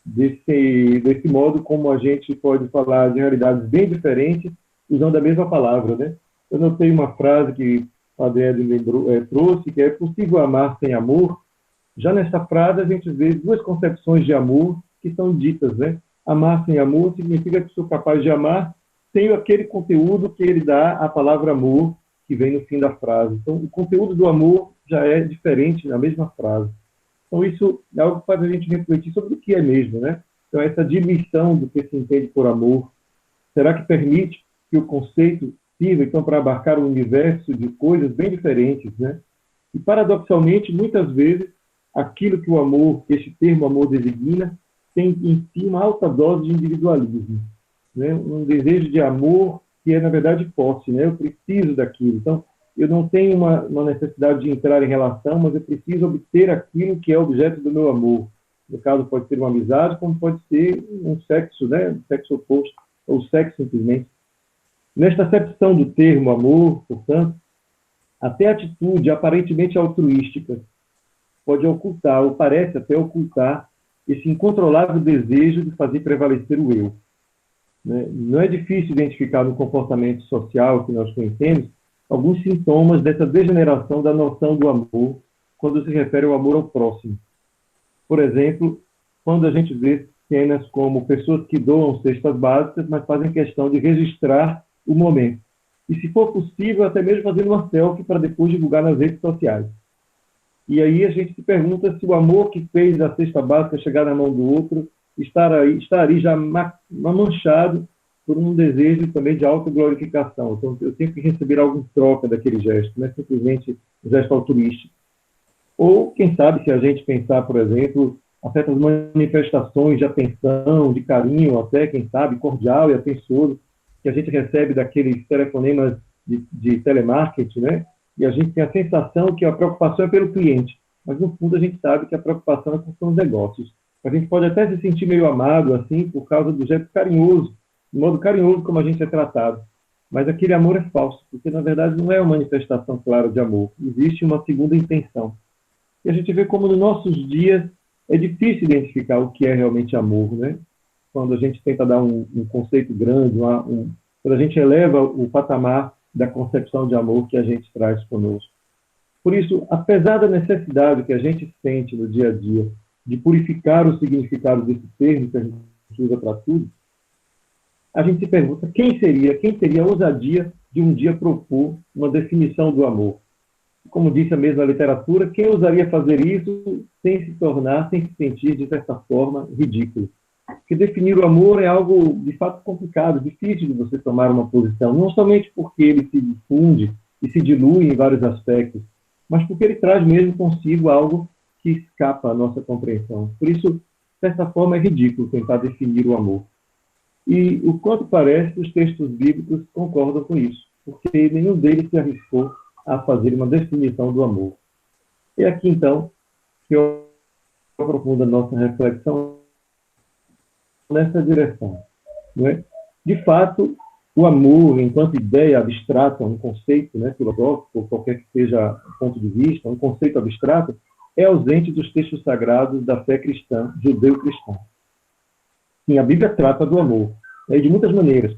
Speaker 3: desse modo como a gente pode falar de realidades bem diferentes usando a mesma palavra, né? Eu notei uma frase que o Padre Edwin trouxe, que é possível amar sem amor. Já nessa frase a gente vê duas concepções de amor que são ditas, né? Amar sem amor significa que sou capaz de amar sem aquele conteúdo que ele dá à palavra amor, que vem no fim da frase. Então, o conteúdo do amor já é diferente na mesma frase. Então, isso é algo que faz a gente refletir sobre o que é mesmo, né? Então, essa diluição do que se entende por amor, será que permite que o conceito sirva, então, para abarcar um universo de coisas bem diferentes, né? E, paradoxalmente, muitas vezes, aquilo que o amor, que este termo amor designa, tem em si uma alta dose de individualismo, né? Um desejo de amor que é, na verdade, posse, né? Eu preciso daquilo. Então, eu não tenho uma necessidade de entrar em relação, mas eu preciso obter aquilo que é objeto do meu amor. No caso, pode ser uma amizade, como pode ser um sexo, né? Um sexo oposto, ou sexo simplesmente. Nesta acepção do termo amor, portanto, até a atitude aparentemente altruística pode ocultar, ou parece até ocultar, esse incontrolável desejo de fazer prevalecer o eu. Né? Não é difícil identificar no comportamento social que nós conhecemos alguns sintomas dessa degeneração da noção do amor quando se refere ao amor ao próximo. Por exemplo, quando a gente vê cenas como pessoas que doam cestas básicas, mas fazem questão de registrar o momento. E, se for possível, até mesmo fazendo uma selfie para depois divulgar nas redes sociais. E aí a gente se pergunta se o amor que fez a cesta básica chegar na mão do outro estaria já manchado por um desejo também de autoglorificação. Então, eu tenho que receber algo em troca daquele gesto, não é simplesmente um gesto altruístico. Ou, quem sabe, se a gente pensar, por exemplo, a certas manifestações de atenção, de carinho, até, quem sabe, cordial e atencioso, que a gente recebe daqueles telefonemas de telemarketing, né? E a gente tem a sensação que a preocupação é pelo cliente, mas no fundo a gente sabe que a preocupação é com os negócios. A gente pode até se sentir meio amado, assim, por causa do jeito carinhoso, do modo carinhoso como a gente é tratado. Mas aquele amor é falso, porque na verdade não é uma manifestação clara de amor. Existe uma segunda intenção. E a gente vê como nos nossos dias é difícil identificar o que é realmente amor, né? Quando a gente tenta dar um conceito grande, quando a gente eleva o patamar da concepção de amor que a gente traz conosco. Por isso, apesar da necessidade que a gente sente no dia a dia de purificar o significado desse termo que a gente usa para tudo, a gente se pergunta quem teria a ousadia de um dia propor uma definição do amor. Como disse a mesma literatura, quem ousaria fazer isso sem se sentir, de certa forma, ridículo? Porque definir o amor é algo, de fato, complicado, difícil de você tomar uma posição, não somente porque ele se difunde e se dilui em vários aspectos, mas porque ele traz mesmo consigo algo que escapa à nossa compreensão. Por isso, de certa forma, é ridículo tentar definir o amor. E, o quanto parece, os textos bíblicos concordam com isso, porque nenhum deles se arriscou a fazer uma definição do amor. E aqui, então, que eu aprofundo a nossa reflexão nessa direção. Não é? De fato, o amor, enquanto ideia abstrata, um conceito, né, filosófico, ou qualquer que seja o ponto de vista, um conceito abstrato, é ausente dos textos sagrados da fé cristã, judeu-cristã. Sim, a Bíblia trata do amor, de muitas maneiras,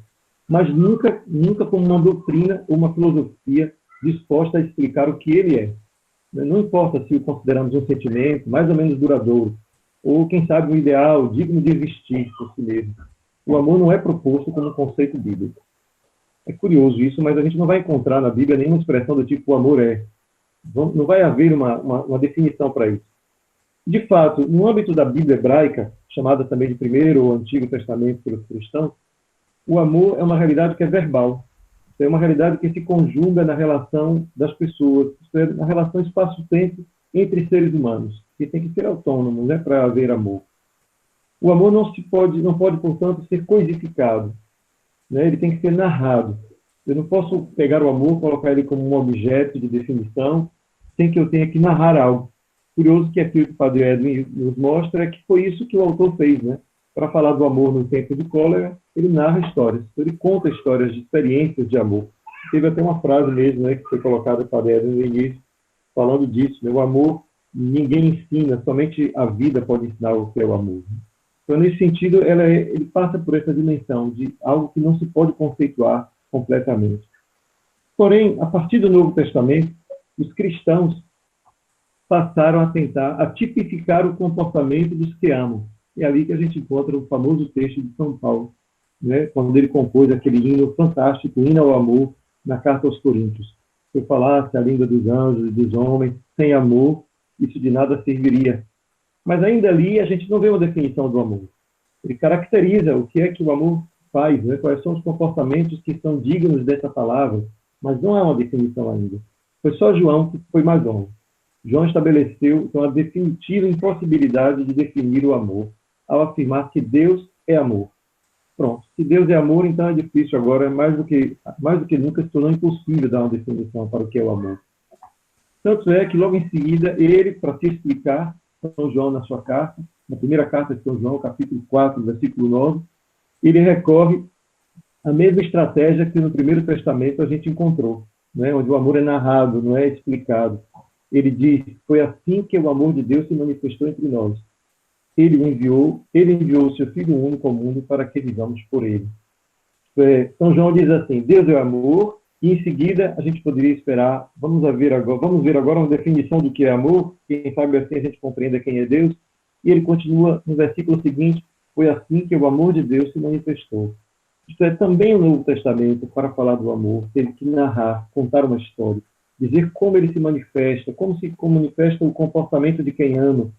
Speaker 3: mas nunca como uma doutrina ou uma filosofia disposta a explicar o que ele é. Não importa se o consideramos um sentimento mais ou menos duradouro, ou, quem sabe, um ideal digno de existir por si mesmo. O amor não é proposto como um conceito bíblico. É curioso isso, mas a gente não vai encontrar na Bíblia nenhuma expressão do tipo o amor é. Não vai haver uma definição para isso. De fato, no âmbito da Bíblia hebraica, chamada também de Primeiro ou Antigo Testamento pelos cristãos, o amor é uma realidade que é verbal. É uma realidade que se conjuga na relação das pessoas, na relação espaço-tempo entre seres humanos, que tem que ser autônomo, né, para haver amor. O amor não pode, portanto, ser coisificado, né? Ele tem que ser narrado. Eu não posso pegar o amor, colocar ele como um objeto de definição, sem que eu tenha que narrar algo. Curioso que aquilo que o Padre Edwin nos mostra é que foi isso que o autor fez, né? Para falar do amor no tempo de cólera, ele narra histórias, ele conta histórias de experiências de amor. Teve até uma frase mesmo, né, que foi colocada pelo Padre Edwin no início, falando disso, né? O amor ninguém ensina, somente a vida pode ensinar o que é o amor. Então, nesse sentido, ele passa por essa dimensão de algo que não se pode conceituar completamente. Porém, a partir do Novo Testamento, os cristãos passaram a tentar a tipificar o comportamento dos que amam. É ali que a gente encontra o famoso texto de São Paulo, né, quando ele compôs aquele hino fantástico, hino ao amor, na carta aos Coríntios. Se eu falasse a língua dos anjos e dos homens, sem amor, isso de nada serviria. Mas ainda ali a gente não vê uma definição do amor. Ele caracteriza o que é que o amor faz, né? Quais são os comportamentos que são dignos dessa palavra, mas não é uma definição ainda. Foi só João que foi mais longe. João estabeleceu, então, a definitiva impossibilidade de definir o amor, ao afirmar que Deus é amor. Pronto. Se Deus é amor, então é difícil agora, mais do que nunca, se tornou impossível dar uma definição para o que é o amor. Tanto é que, logo em seguida, ele, para se explicar, São João, na sua carta, na primeira carta de São João, capítulo 4, versículo 9, ele recorre à mesma estratégia que no Primeiro Testamento a gente encontrou, né, onde o amor é narrado, não é explicado. Ele diz, foi assim que o amor de Deus se manifestou entre nós. Ele enviou o seu Filho único ao mundo para que vivamos por ele. São João diz assim, Deus é amor, e em seguida a gente poderia esperar, vamos ver agora uma definição do que é amor, quem sabe assim a gente compreenda quem é Deus, e ele continua no versículo seguinte, foi assim que o amor de Deus se manifestou. Isto é, também o Novo Testamento, para falar do amor, teve que narrar, contar uma história, dizer como ele se manifesta, como se manifesta o comportamento de quem ama.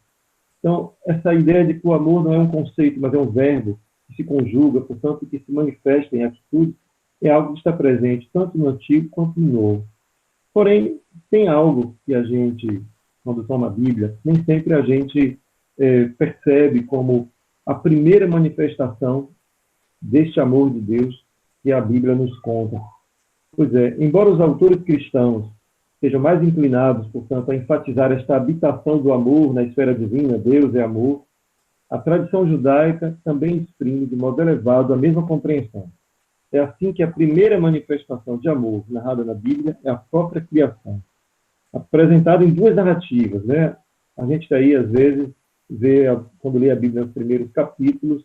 Speaker 3: Então, essa ideia de que o amor não é um conceito, mas é um verbo que se conjuga, portanto, que se manifesta em atitude, é algo que está presente tanto no Antigo quanto no Novo. Porém, tem algo que a gente, quando toma a Bíblia, nem sempre a gente percebe como a primeira manifestação deste amor de Deus que a Bíblia nos conta. Pois é, embora os autores cristãos sejam mais inclinados, portanto, a enfatizar esta habitação do amor na esfera divina, Deus é amor, a tradição judaica também exprime de modo elevado a mesma compreensão. É assim que a primeira manifestação de amor narrada na Bíblia é a própria criação, apresentada em duas narrativas, né? A gente aí, às vezes, vê, quando lê a Bíblia nos primeiros capítulos,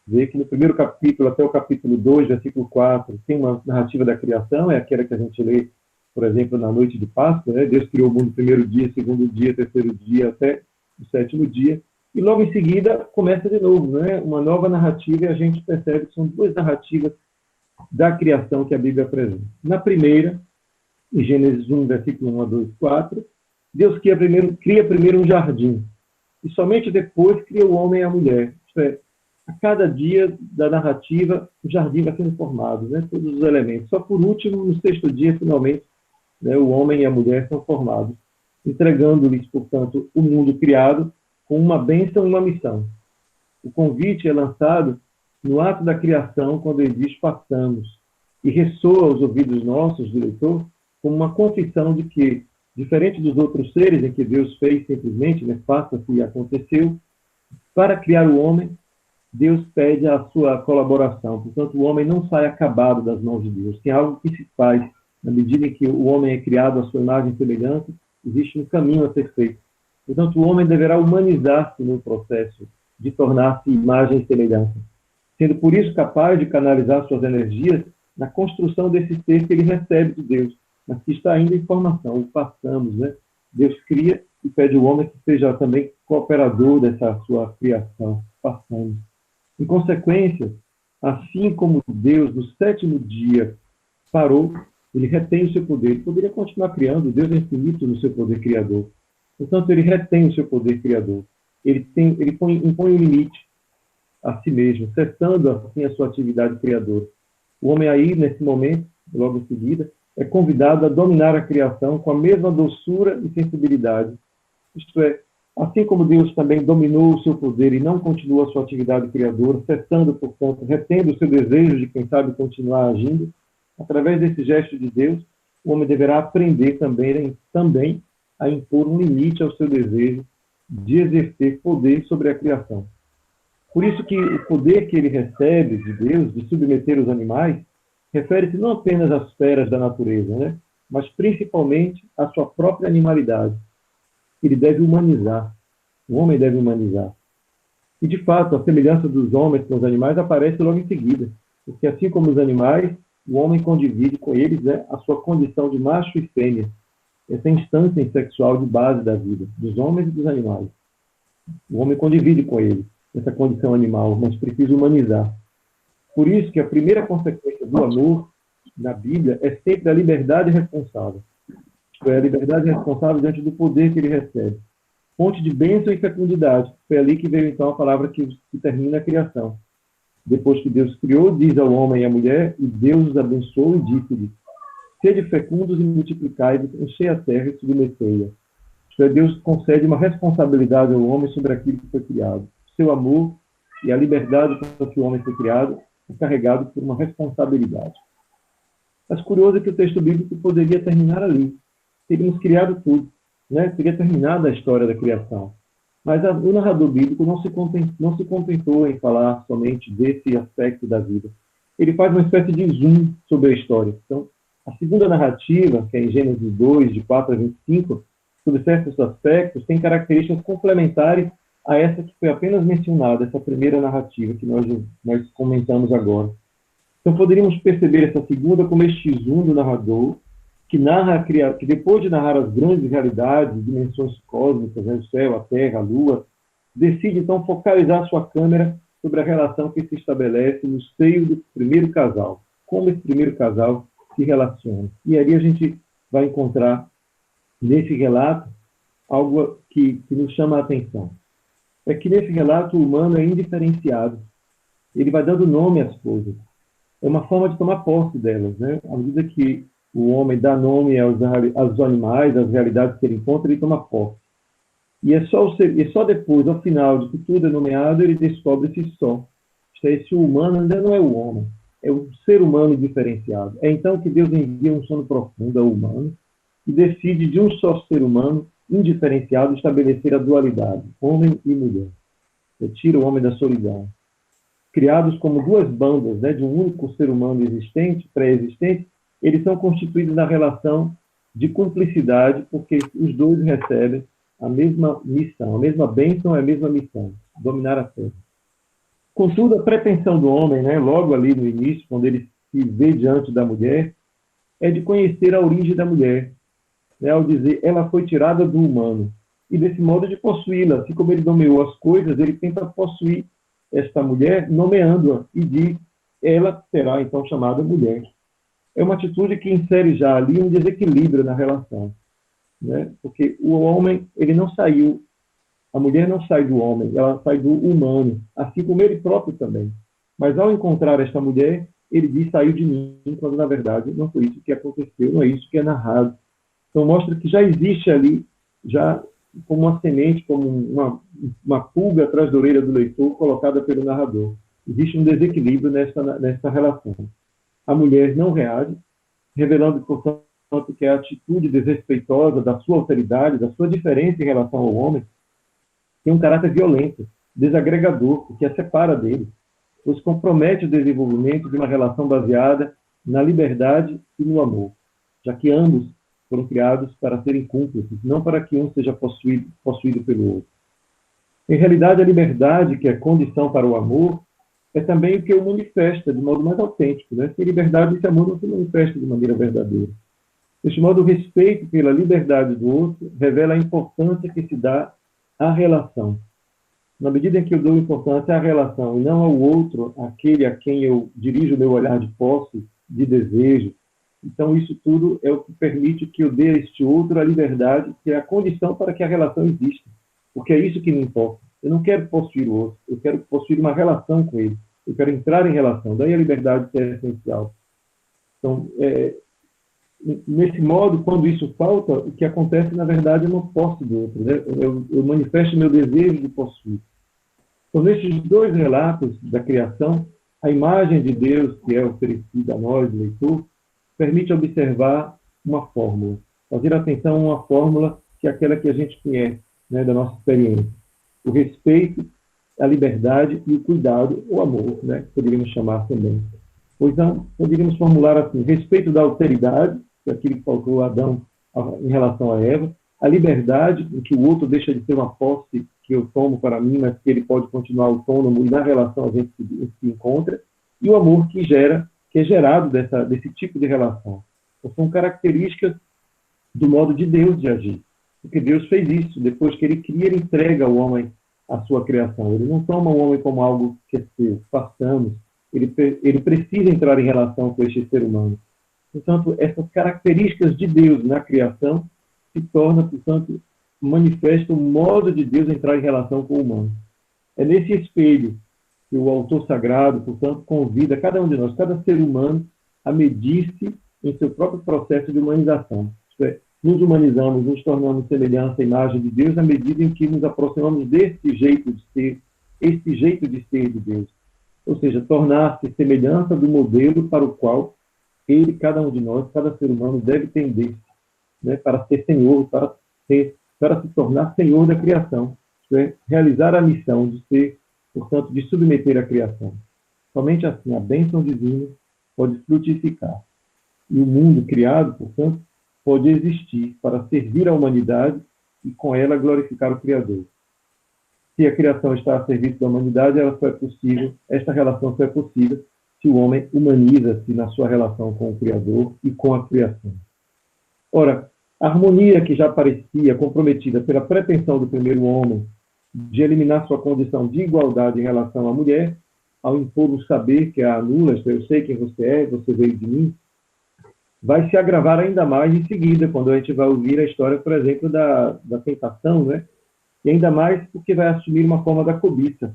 Speaker 3: vê que no primeiro capítulo até o capítulo 2, versículo 4, tem uma narrativa da criação, é aquela que a gente lê, por exemplo, na noite de Páscoa, né? Deus criou o mundo no primeiro dia, segundo dia, terceiro dia, até o sétimo dia, e logo em seguida começa de novo, né? Uma nova narrativa, e a gente percebe que são duas narrativas da criação que a Bíblia apresenta. Na primeira, em Gênesis 1, versículo 1 a 2, 4, Deus cria primeiro um jardim, e somente depois cria o homem e a mulher. Isto é, a cada dia da narrativa, o jardim vai sendo formado, né? Todos os elementos. Só por último, no sexto dia, finalmente, né, o homem e a mulher são formados, entregando-lhes, portanto, o mundo criado com uma bênção e uma missão. O convite é lançado no ato da criação, quando ele diz passamos, e ressoa aos ouvidos nossos, do leitor, como uma confissão de que, diferente dos outros seres em que Deus fez simplesmente, né, faça-se e aconteceu, para criar o homem, Deus pede a sua colaboração. Portanto, o homem não sai acabado das mãos de Deus. Tem algo que se faz. Na medida em que o homem é criado à sua imagem e semelhança, existe um caminho a ser feito. Portanto, o homem deverá humanizar-se no processo de tornar-se imagem e semelhança, sendo por isso capaz de canalizar suas energias na construção desse ser que ele recebe de Deus, mas que está ainda em formação, o passamos, né? Deus cria e pede ao homem que seja também cooperador dessa sua criação, passamos. Em consequência, assim como Deus, no sétimo dia, parou, ele retém o seu poder. Ele poderia continuar criando, Deus é infinito no seu poder criador. Portanto, ele retém o seu poder criador. Ele impõe um limite a si mesmo, cessando assim a sua atividade criadora. O homem aí, nesse momento, logo em seguida, é convidado a dominar a criação com a mesma doçura e sensibilidade. Isto é, assim como Deus também dominou o seu poder e não continua a sua atividade criadora, cessando, portanto, retendo o seu desejo de, quem sabe, continuar agindo, através desse gesto de Deus, o homem deverá aprender também a impor um limite ao seu desejo de exercer poder sobre a criação. Por isso que o poder que ele recebe de Deus, de submeter os animais, refere-se não apenas às feras da natureza, né? Mas principalmente à sua própria animalidade. Ele deve humanizar. O homem deve humanizar. E, de fato, a semelhança dos homens com os animais aparece logo em seguida. Porque, assim como os animais, o homem condivide com eles, né, a sua condição de macho e fêmea, essa instância sexual de base da vida, dos homens e dos animais. O homem condivide com eles essa condição animal, mas precisa humanizar. Por isso que a primeira consequência do amor na Bíblia é sempre a liberdade responsável. É a liberdade responsável diante do poder que ele recebe. Fonte de bênção e fecundidade. Foi ali que veio, então, a palavra que termina a criação. Depois que Deus criou, diz ao homem e à mulher, e Deus os abençoou e disse-lhes: sede fecundos e multiplicai-vos, enchei a terra e submetei-a. Isto é, Deus concede uma responsabilidade ao homem sobre aquilo que foi criado. Seu amor e a liberdade com que o homem foi criado é carregado por uma responsabilidade. Mas curioso é que o texto bíblico poderia terminar ali. Teríamos criado tudo, né? Teria terminado a história da criação. Mas o narrador bíblico não se contentou em falar somente desse aspecto da vida. Ele faz uma espécie de zoom sobre a história. Então, a segunda narrativa, que é em Gênesis 2, de 4 a 25, sobre certos aspectos, tem características complementares a essa que foi apenas mencionada, essa primeira narrativa que nós comentamos agora. Então, poderíamos perceber essa segunda como este zoom do narrador, que depois de narrar as grandes realidades, dimensões cósmicas, né, o céu, a terra, a lua, decide, então, focalizar sua câmera sobre a relação que se estabelece no seio do primeiro casal. Como esse primeiro casal se relaciona. E ali a gente vai encontrar, nesse relato, algo que nos chama a atenção. É que nesse relato o humano é indiferenciado. Ele vai dando nome às coisas. É uma forma de tomar posse delas, né? À medida que o homem dá nome aos animais, às realidades que ele encontra, ele toma posse. E só depois, ao final de que tudo é nomeado, ele descobre-se só. Esse humano ainda não é o homem, é o ser humano diferenciado. É então que Deus envia um sono profundo ao humano e decide de um só ser humano indiferenciado estabelecer a dualidade, homem e mulher. Retira o homem da solidão. Criados como duas bandas, né, de um único ser humano existente, pré-existente, eles são constituídos na relação de cumplicidade, porque os dois recebem a mesma missão, a mesma bênção é a mesma missão, dominar a terra. Contudo, a pretensão do homem, né, logo ali no início, quando ele se vê diante da mulher, é de conhecer a origem da mulher, né, ao dizer, ela foi tirada do humano, e desse modo de possuí-la, assim como ele nomeou as coisas, ele tenta possuir esta mulher, nomeando-a, e diz, ela será então chamada mulher. É uma atitude que insere já ali um desequilíbrio na relação, né, porque o homem, ele não saiu, a mulher não sai do homem, ela sai do humano, assim como ele próprio também. Mas ao encontrar esta mulher, ele diz, saiu de mim, quando na verdade não foi isso que aconteceu, não é isso que é narrado. Então mostra que já existe ali, já como uma semente, como uma pulga atrás da orelha do leitor, colocada pelo narrador. Existe um desequilíbrio nessa relação. A mulher não reage, revelando, portanto, que a atitude desrespeitosa da sua alteridade, da sua diferença em relação ao homem, tem um caráter violento, desagregador, que a separa dele, pois compromete o desenvolvimento de uma relação baseada na liberdade e no amor, já que ambos foram criados para serem cúmplices, não para que um seja possuído pelo outro. Em realidade, a liberdade, que é condição para o amor, é também o que o manifesta de modo mais autêntico, né? Sem liberdade, esse amor não se manifesta de maneira verdadeira. Deste modo, o respeito pela liberdade do outro revela a importância que se dá à relação. Na medida em que eu dou importância à relação e não ao outro, aquele a quem eu dirijo o meu olhar de posse, de desejo, então isso tudo é o que permite que eu dê a este outro a liberdade, que é a condição para que a relação exista. Porque é isso que me importa. Eu não quero possuir o outro, eu quero possuir uma relação com ele. Eu quero entrar em relação. Daí a liberdade que é essencial. Então, nesse modo, quando isso falta, o que acontece, na verdade, é uma posse do outro. Né? Eu manifesto meu desejo de possuir. Então, nesses dois relatos da criação, a imagem de Deus que é oferecida a nós, leitor, permite observar uma fórmula. Fazer atenção a uma fórmula que é aquela que a gente conhece, né, da nossa experiência. O respeito, a liberdade e o cuidado, o amor, né, poderíamos chamar também. Pois não, poderíamos formular assim, respeito da alteridade, que é aquilo que faltou a Adão em relação a Eva, a liberdade, em que o outro deixa de ser uma posse que eu tomo para mim, mas que ele pode continuar autônomo e na relação a gente se encontra, e o amor que é gerado desse tipo de relação. Então, são características do modo de Deus de agir. Porque Deus fez isso, depois que ele cria, ele entrega ao homem a sua criação. Ele não toma o homem como algo que é seu, façamos. Ele precisa entrar em relação com este ser humano. Portanto, essas características de Deus na criação se tornam, portanto, manifestam o modo de Deus entrar em relação com o humano. É nesse espelho que o autor sagrado, portanto, convida cada um de nós, cada ser humano, a medir-se em seu próprio processo de humanização. Isto é, nos humanizamos, nos tornamos semelhança à imagem de Deus à medida em que nos aproximamos desse jeito de ser, esse jeito de ser de Deus. Ou seja, tornar-se semelhança do modelo para o qual ele, cada um de nós, cada ser humano deve tender, né, para ser senhor, para se tornar senhor da criação. Isto é, realizar a missão de ser, portanto, de submeter a criação. Somente assim a bênção divina pode frutificar. E o mundo criado, portanto, pode existir para servir à humanidade e com ela glorificar o Criador. Se a criação está a serviço da humanidade, esta relação só é possível se o homem humaniza-se na sua relação com o Criador e com a criação. Ora, a harmonia que já parecia comprometida pela pretensão do primeiro homem de eliminar sua condição de igualdade em relação à mulher, ao impor o saber que a anula, eu sei quem você é, você veio de mim, vai se agravar ainda mais em seguida, quando a gente vai ouvir a história, por exemplo, da tentação, né? E ainda mais porque vai assumir uma forma da cobiça.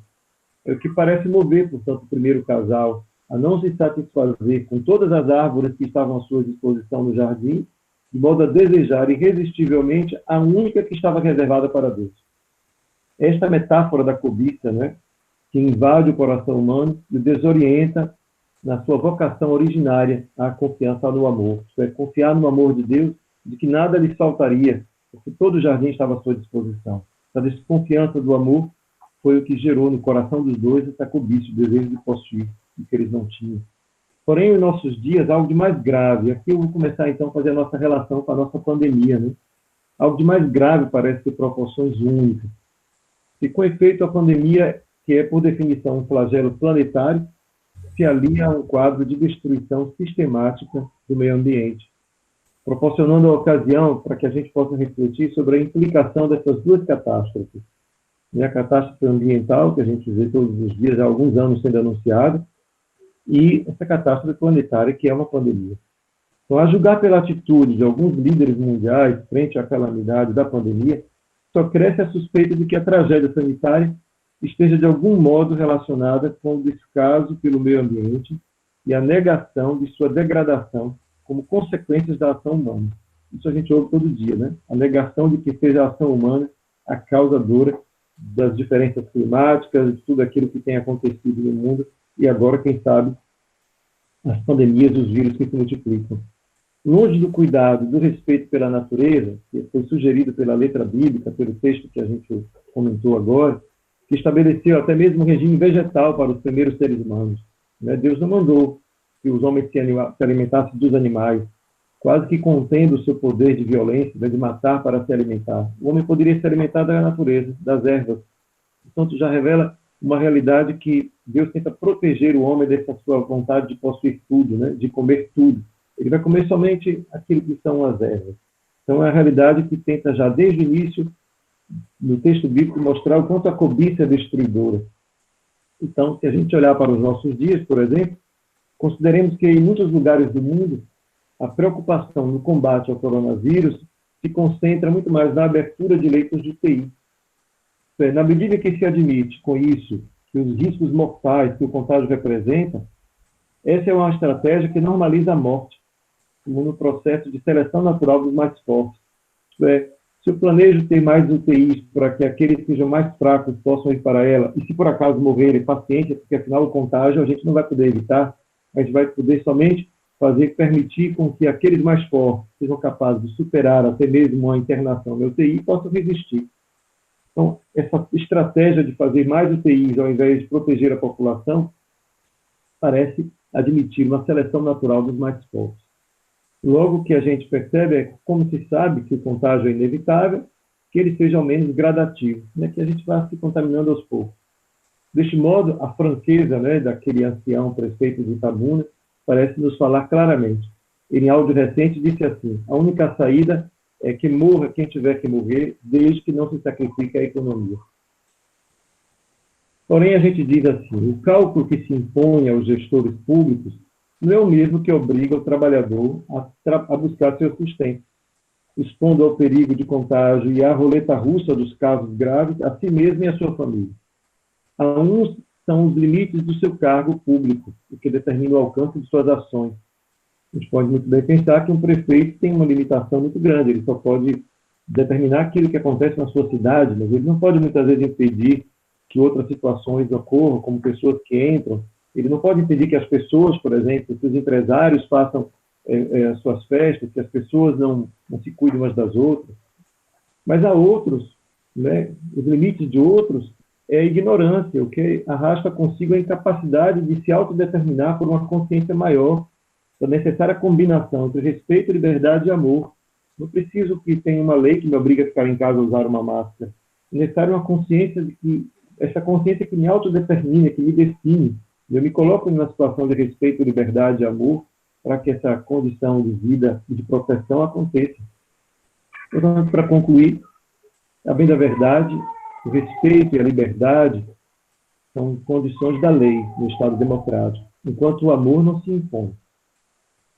Speaker 3: É o que parece mover, portanto, o primeiro casal a não se satisfazer com todas as árvores que estavam à sua disposição no jardim, de modo a desejar irresistivelmente a única que estava reservada para Deus. esta metáfora da cobiça, né, que invade o coração humano e o desorienta na sua vocação originária, a confiança no amor. Isto é, confiar no amor de Deus, de que nada lhe faltaria, porque todo o jardim estava à sua disposição. Essa desconfiança do amor foi o que gerou no coração dos dois essa cobiça, o desejo de possuir, o que eles não tinham. Porém, em nossos dias, algo de mais grave, aqui eu vou começar então a fazer a nossa relação com a nossa pandemia, né? Algo de mais grave parece ter proporções únicas. E com efeito, a pandemia, que é por definição um flagelo planetário, se alia a um quadro de destruição sistemática do meio ambiente, proporcionando a ocasião para que a gente possa refletir sobre a implicação dessas duas catástrofes. A catástrofe ambiental, que a gente vê todos os dias, há alguns anos sendo anunciada, e essa catástrofe planetária, que é uma pandemia. Então, a julgar pela atitude de alguns líderes mundiais frente à calamidade da pandemia, só cresce a suspeita de que a tragédia sanitária esteja de algum modo relacionada com o descaso pelo meio ambiente e a negação de sua degradação como consequências da ação humana. Isso a gente ouve todo dia, né? A negação de que seja a ação humana a causadora das diferenças climáticas, de tudo aquilo que tem acontecido no mundo, e agora, quem sabe, as pandemias, os vírus que se multiplicam. Longe do cuidado, do respeito pela natureza, que foi sugerido pela letra bíblica, pelo texto que a gente comentou agora, que estabeleceu até mesmo um regime vegetal para os primeiros seres humanos. Deus não mandou que os homens se alimentassem dos animais, quase que contendo o seu poder de violência, de matar para se alimentar. O homem poderia se alimentar da natureza, das ervas. Portanto, já revela uma realidade que Deus tenta proteger o homem dessa sua vontade de possuir tudo, né? De comer tudo. Ele vai comer somente aquilo que são as ervas. Então, é a realidade que tenta já desde o início, no texto bíblico, mostrar o quanto a cobiça é destruidora. Então, se a gente olhar para os nossos dias, por exemplo, consideremos que em muitos lugares do mundo, a preocupação no combate ao coronavírus se concentra muito mais na abertura de leitos de UTI. Na medida que se admite com isso que os riscos mortais que o contágio representa, essa é uma estratégia que normaliza a morte, como no processo de seleção natural dos mais fortes. Isto é, se eu planejo ter mais UTIs para que aqueles que sejam mais fracos possam ir para ela, e se por acaso morrerem, paciência, porque afinal o contágio a gente não vai poder evitar, a gente vai poder somente permitir com que aqueles mais fortes sejam capazes de superar até mesmo uma internação na UTI e possam resistir. Então, essa estratégia de fazer mais UTIs ao invés de proteger a população parece admitir uma seleção natural dos mais fortes. Logo, o que a gente percebe é, como se sabe que o contágio é inevitável, que ele seja ao menos gradativo, né, que a gente vá se contaminando aos poucos. Deste modo, a franqueza, né, daquele ancião prefeito de Itabuna parece nos falar claramente. Ele, em áudio recente, disse assim: a única saída é que morra quem tiver que morrer, desde que não se sacrifique a economia. Porém, a gente diz assim: o cálculo que se impõe aos gestores públicos não é o mesmo que obriga o trabalhador a buscar seu sustento, expondo ao perigo de contágio e à roleta russa dos casos graves a si mesmo e a sua família. A uns são os limites do seu cargo público, o que determina o alcance de suas ações. A gente pode muito bem pensar que um prefeito tem uma limitação muito grande, ele só pode determinar aquilo que acontece na sua cidade, mas ele não pode muitas vezes impedir que outras situações ocorram, como pessoas que entram. Ele não pode impedir que as pessoas, por exemplo, que os empresários façam as suas festas, que as pessoas não se cuidem umas das outras. Mas há outros, né, os limites de outros é a ignorância, o que arrasta consigo a incapacidade de se autodeterminar por uma consciência maior, da necessária combinação entre respeito, liberdade e amor. Não preciso que tenha uma lei que me obrigue a ficar em casa a usar uma máscara. É necessário uma consciência de que, essa consciência que me autodetermina, que me define. Eu me coloco numa situação de respeito, liberdade e amor para que essa condição de vida e de proteção aconteça. Portanto, para concluir, a bem da verdade, o respeito e a liberdade são condições da lei no Estado democrático, enquanto o amor não se impõe.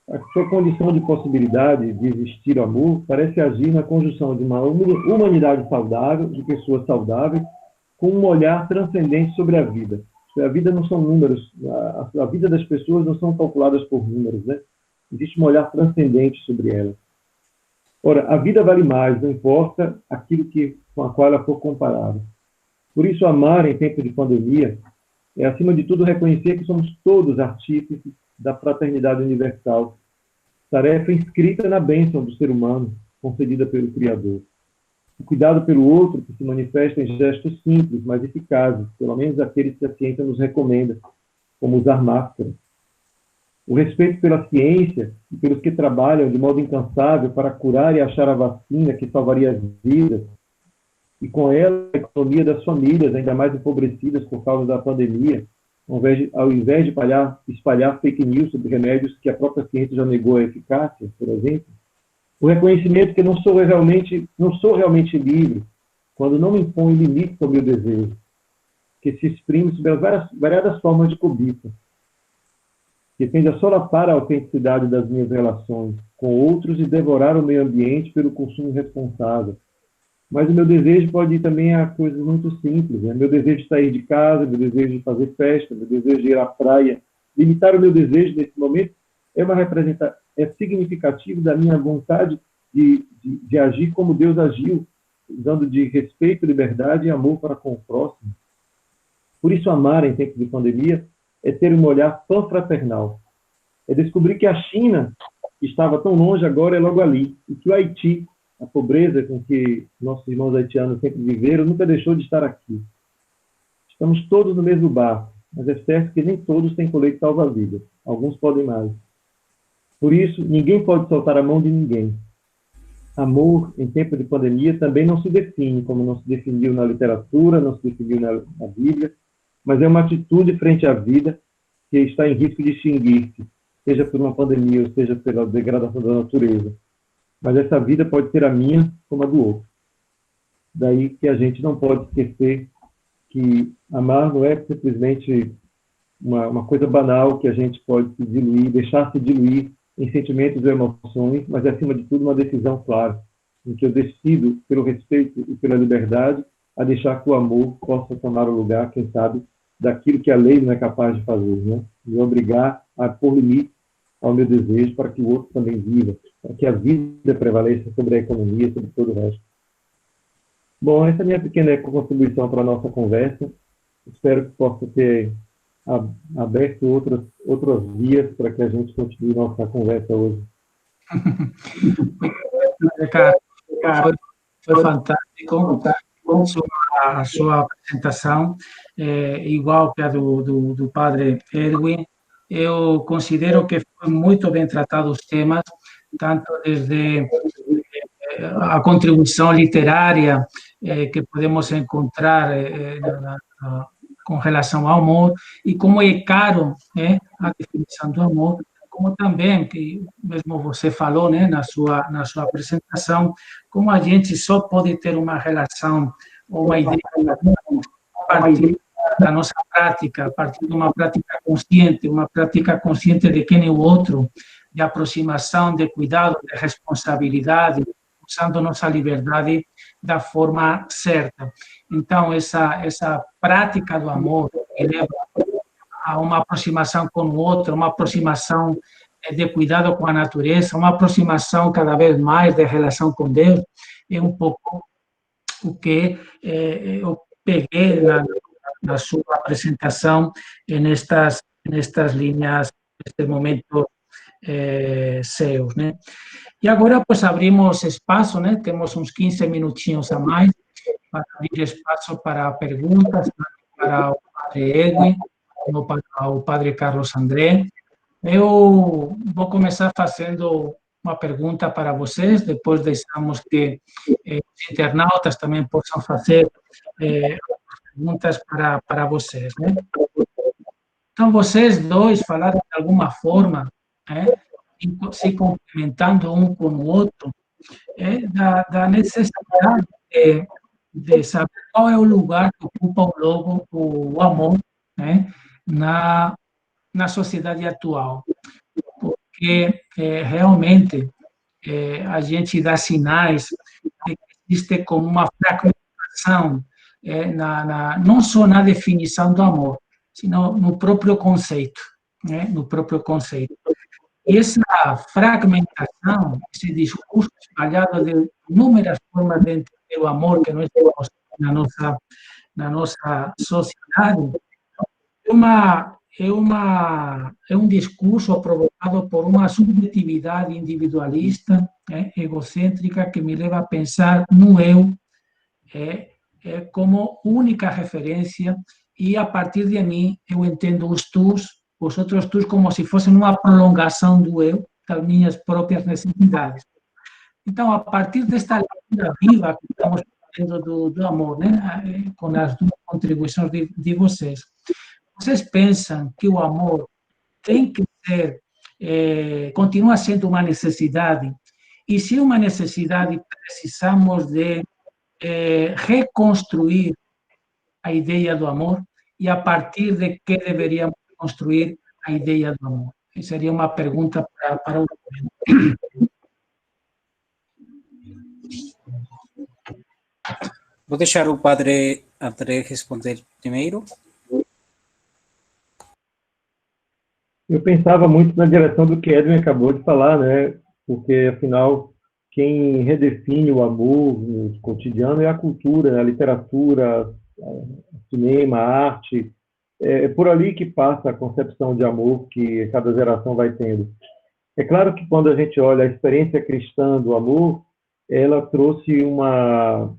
Speaker 3: A sua condição de possibilidade de existir o amor parece agir na conjunção de uma humanidade saudável, de pessoas saudáveis, com um olhar transcendente sobre a vida. A vida não são números, a vida das pessoas não são calculadas por números, né? Existe um olhar transcendente sobre elas. Ora, a vida vale mais, não importa aquilo com a qual ela for comparada. Por isso, amar em tempo de pandemia é, acima de tudo, reconhecer que somos todos artífices da fraternidade universal, tarefa inscrita na bênção do ser humano, concedida pelo Criador. O cuidado pelo outro, que se manifesta em gestos simples, mas eficazes, pelo menos aqueles que a ciência nos recomenda, como usar máscara. O respeito pela ciência e pelos que trabalham de modo incansável para curar e achar a vacina que salvaria as vidas, e com ela a economia das famílias, ainda mais empobrecidas por causa da pandemia, ao invés de espalhar fake news sobre remédios que a própria ciência já negou a eficácia, por exemplo. O reconhecimento que não sou realmente livre quando não me impõe limites ao meu desejo, que se exprime sob as variadas formas de cobiça, que tende a solapar a autenticidade das minhas relações com outros e devorar o meio ambiente pelo consumo irresponsável. Mas o meu desejo pode ir também a coisas muito simples, né? Meu desejo de sair de casa, meu desejo de fazer festa, meu desejo de ir à praia. Limitar o meu desejo nesse momento é significativo da minha vontade de agir como Deus agiu, usando de respeito, liberdade e amor para com o próximo. Por isso, amar em tempos de pandemia é ter um olhar pan-fraternal. É descobrir que a China, que estava tão longe agora, é logo ali, e que o Haiti, a pobreza com que nossos irmãos haitianos sempre viveram, nunca deixou de estar aqui. Estamos todos no mesmo barco, mas é certo que nem todos têm colete salva-vidas. Alguns podem mais. Por isso, ninguém pode soltar a mão de ninguém. Amor, em tempo de pandemia, também não se define, como não se definiu na literatura, não se definiu na Bíblia, mas é uma atitude frente à vida que está em risco de extinguir-se, seja por uma pandemia ou seja pela degradação da natureza. Mas essa vida pode ser a minha como a do outro. Daí que a gente não pode esquecer que amar não é simplesmente uma coisa banal que a gente pode se diluir, deixar se diluir em sentimentos ou emoções, mas é, acima de tudo, uma decisão clara, em que eu decido, pelo respeito e pela liberdade, a deixar que o amor possa tomar o lugar, quem sabe, daquilo que a lei não é capaz de fazer, né? Me obrigar a pôr limite ao meu desejo para que o outro também viva, para que a vida prevaleça sobre a economia, sobre todo o resto. Bom, essa é a minha pequena contribuição para a nossa conversa. Espero que possa ter aberto outras vias para que a gente continue nossa conversa hoje.
Speaker 1: Ricardo, foi fantástico a sua apresentação, igual que a do padre Edwin. Eu considero que foi muito bem tratado os temas, tanto desde a contribuição literária que podemos encontrar com relação ao amor, e como é caro a definição do amor, como também, que mesmo você falou na sua apresentação, como a gente só pode ter uma relação ou uma ideia a partir da nossa prática, a partir de uma prática consciente de quem é o outro, de aproximação, de cuidado, de responsabilidade, usando nossa liberdade da forma certa. Então, essa prática do amor que leva a uma aproximação com o outro, uma aproximação de cuidado com a natureza, uma aproximação cada vez mais de relação com Deus, é um pouco o que eu peguei na sua apresentação nestas linhas, nestes momentos seus, né? E agora, pues, abrimos espaço, né? Temos uns 15 minutinhos a mais para abrir espaço para perguntas, para o padre Edwin, como para o padre Carlos André. Eu vou começar fazendo uma pergunta para vocês, depois deixamos que os internautas também possam fazer perguntas para vocês, né? Então, vocês dois falaram de alguma forma, se complementando um com o outro, da necessidade de saber qual é o lugar que ocupa o amor, na sociedade atual. Porque realmente a gente dá sinais de que existe como uma fragmentação, não só na definição do amor, sino no próprio conceito, no próprio conceito. E essa fragmentação, esse discurso espalhado de inúmeras formas de entender o amor que nós temos na nossa na nossa sociedade, é um discurso provocado por uma subjetividade individualista, egocêntrica, que me leva a pensar no eu como única referência, e a partir de mim eu entendo os outros tus, como se fossem uma prolongação do eu, das minhas próprias necessidades. Então, a partir desta leitura viva que estamos fazendo do amor, né, com as duas contribuições de vocês pensam que o amor tem que ser, continua sendo uma necessidade, e se uma necessidade, precisamos de reconstruir a ideia do amor, e a partir de que deveríamos construir a ideia do amor? Seria uma pergunta para o governo.
Speaker 2: Vou deixar o padre André responder primeiro.
Speaker 3: Eu pensava muito na direção do que Edwin acabou de falar, né? Porque, afinal, quem redefine o amor no cotidiano é a cultura, a literatura, o cinema, a arte. É por ali que passa a concepção de amor que cada geração vai tendo. É claro que quando a gente olha a experiência cristã do amor, ela trouxe uma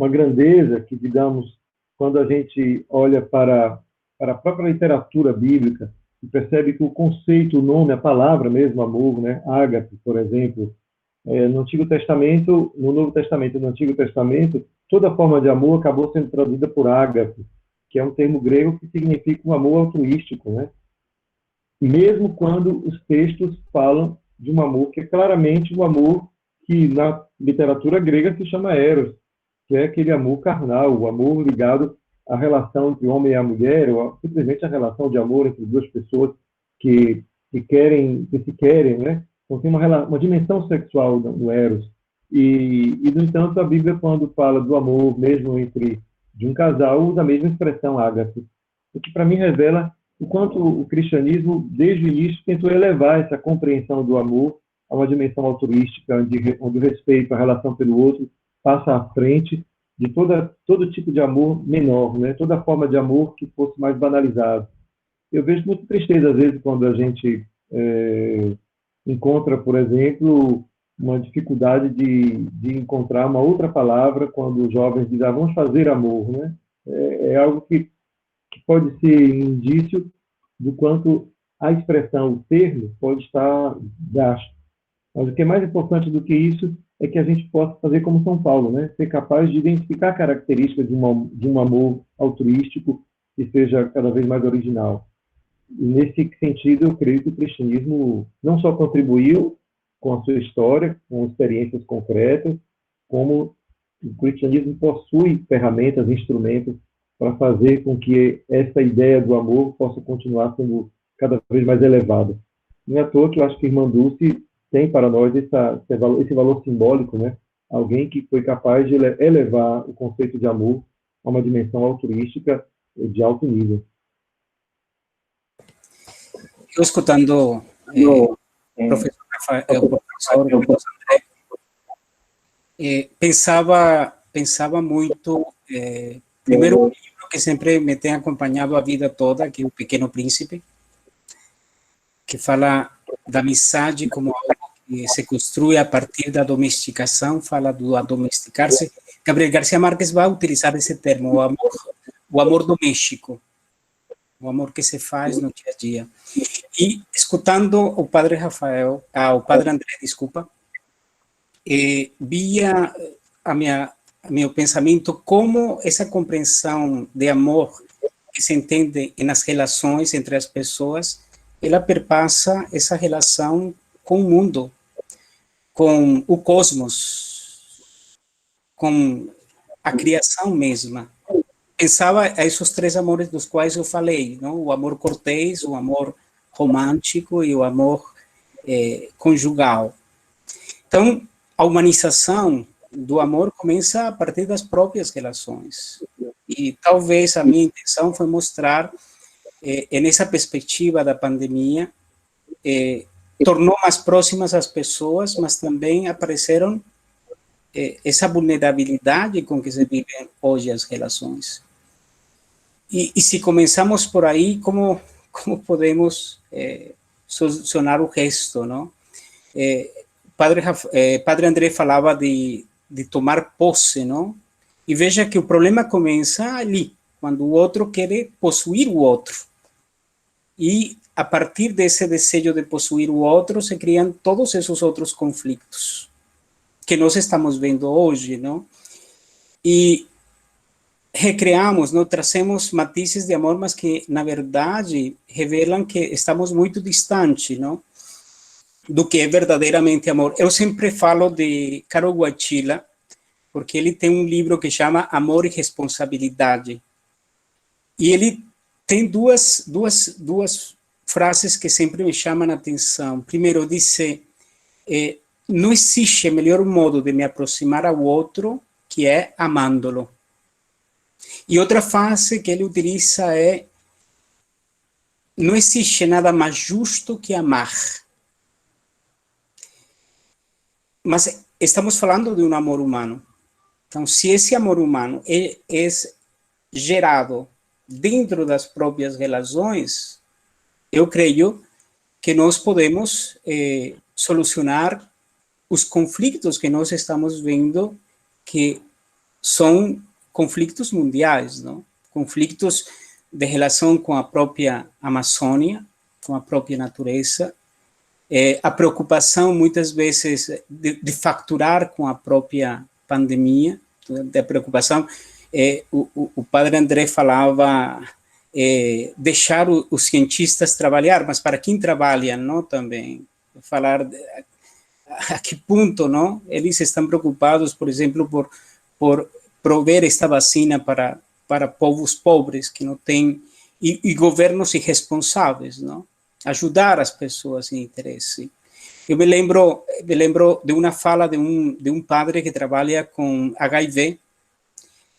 Speaker 3: grandeza que, digamos, quando a gente olha para a própria literatura bíblica, e percebe que o conceito, o nome, a palavra mesmo, amor, né? Ágape, por exemplo, no Antigo Testamento, no Novo Testamento e no Antigo Testamento, toda forma de amor acabou sendo traduzida por ágape, que é um termo grego que significa um amor altruístico, né? Mesmo quando os textos falam de um amor que é claramente um amor que na literatura grega se chama eros, que é aquele amor carnal, o amor ligado à relação entre o homem e a mulher, ou simplesmente a relação de amor entre duas pessoas que se querem, né? Então tem uma dimensão sexual no eros. E, no entanto, a Bíblia, quando fala do amor mesmo de um casal, usa a mesma expressão, ágape, o que para mim revela o quanto o cristianismo, desde o início, tentou elevar essa compreensão do amor a uma dimensão altruística, onde o respeito, a relação pelo outro, passa à frente de todo tipo de amor menor, né? Toda forma de amor que fosse mais banalizado. Eu vejo muita tristeza, às vezes, quando a gente encontra, por exemplo, uma dificuldade de encontrar uma outra palavra quando os jovens dizem, vamos fazer amor, né? É algo que pode ser indício do quanto a expressão, o termo, pode estar gasto. Mas o que é mais importante do que isso é que a gente possa fazer como São Paulo, né? Ser capaz de identificar características de um amor altruístico que seja cada vez mais original. E nesse sentido, eu creio que o cristianismo não só contribuiu com a sua história, com experiências concretas, como o cristianismo possui ferramentas, instrumentos para fazer com que essa ideia do amor possa continuar sendo cada vez mais elevada. Não é à toa que eu acho que a Irmã Dulce tem para nós esse valor simbólico, né? Alguém que foi capaz de elevar o conceito de amor a uma dimensão altruística de alto nível.
Speaker 2: Eu escutando o professor André, pensava muito, primeiro, um livro que sempre me tem acompanhado a vida toda, que é O Pequeno Príncipe, que fala da amizade como algo que se construi a partir da domesticação, fala do adomesticar-se. Gabriel Garcia Marques vai utilizar esse termo, o amor doméstico, o amor que se faz no dia a dia. E escutando o padre o padre André, desculpa, via meu pensamento como essa compreensão de amor que se entende nas relações entre as pessoas, ela perpassa essa relação com o mundo, com o cosmos, com a criação mesma. Pensava a esses três amores dos quais eu falei, não? O amor cortês, o amor romântico e o amor conjugal. Então, a humanização do amor começa a partir das próprias relações. E talvez a minha intenção foi mostrar, nessa perspectiva da pandemia, tornou mais próximas as pessoas, mas também apareceram essa vulnerabilidade com que se vivem hoje as relações. E se começamos por aí, como podemos solucionar o resto, não? Padre André falava de tomar posse, não? E veja que o problema começa ali, quando o outro quer possuir o outro. E a partir desse desejo de possuir o outro, se criam todos esses outros conflitos que nós estamos vendo hoje, não? E recriamos, não? Trazemos matizes de amor, mas que, na verdade, revelam que estamos muito distantes, não? Do que é verdadeiramente amor. Eu sempre falo de Karol Wojtyla, porque ele tem um livro que chama Amor e Responsabilidade. E ele tem duas frases que sempre me chamam a atenção. Primeiro, disse, não existe melhor modo de me aproximar ao outro que é amando-lo. E outra frase que ele utiliza é, não existe nada mais justo que amar. Mas estamos falando de um amor humano. Então, se esse amor humano é gerado dentro das próprias relações, eu creio que nós podemos solucionar os conflitos que nós estamos vendo, que são conflitos mundiais, não? Conflitos de relação com a própria Amazônia, com a própria natureza, a preocupação, muitas vezes, de facturar com a própria pandemia, da preocupação. O padre André falava deixar os cientistas trabalhar, mas para quem trabalha, não, também? Falar a que ponto, não? Eles estão preocupados, por exemplo, por prover esta vacina para povos pobres que não têm, e governos irresponsáveis, não? Ajudar as pessoas em interesse. Eu me lembro de uma fala de um padre que trabalha com HIV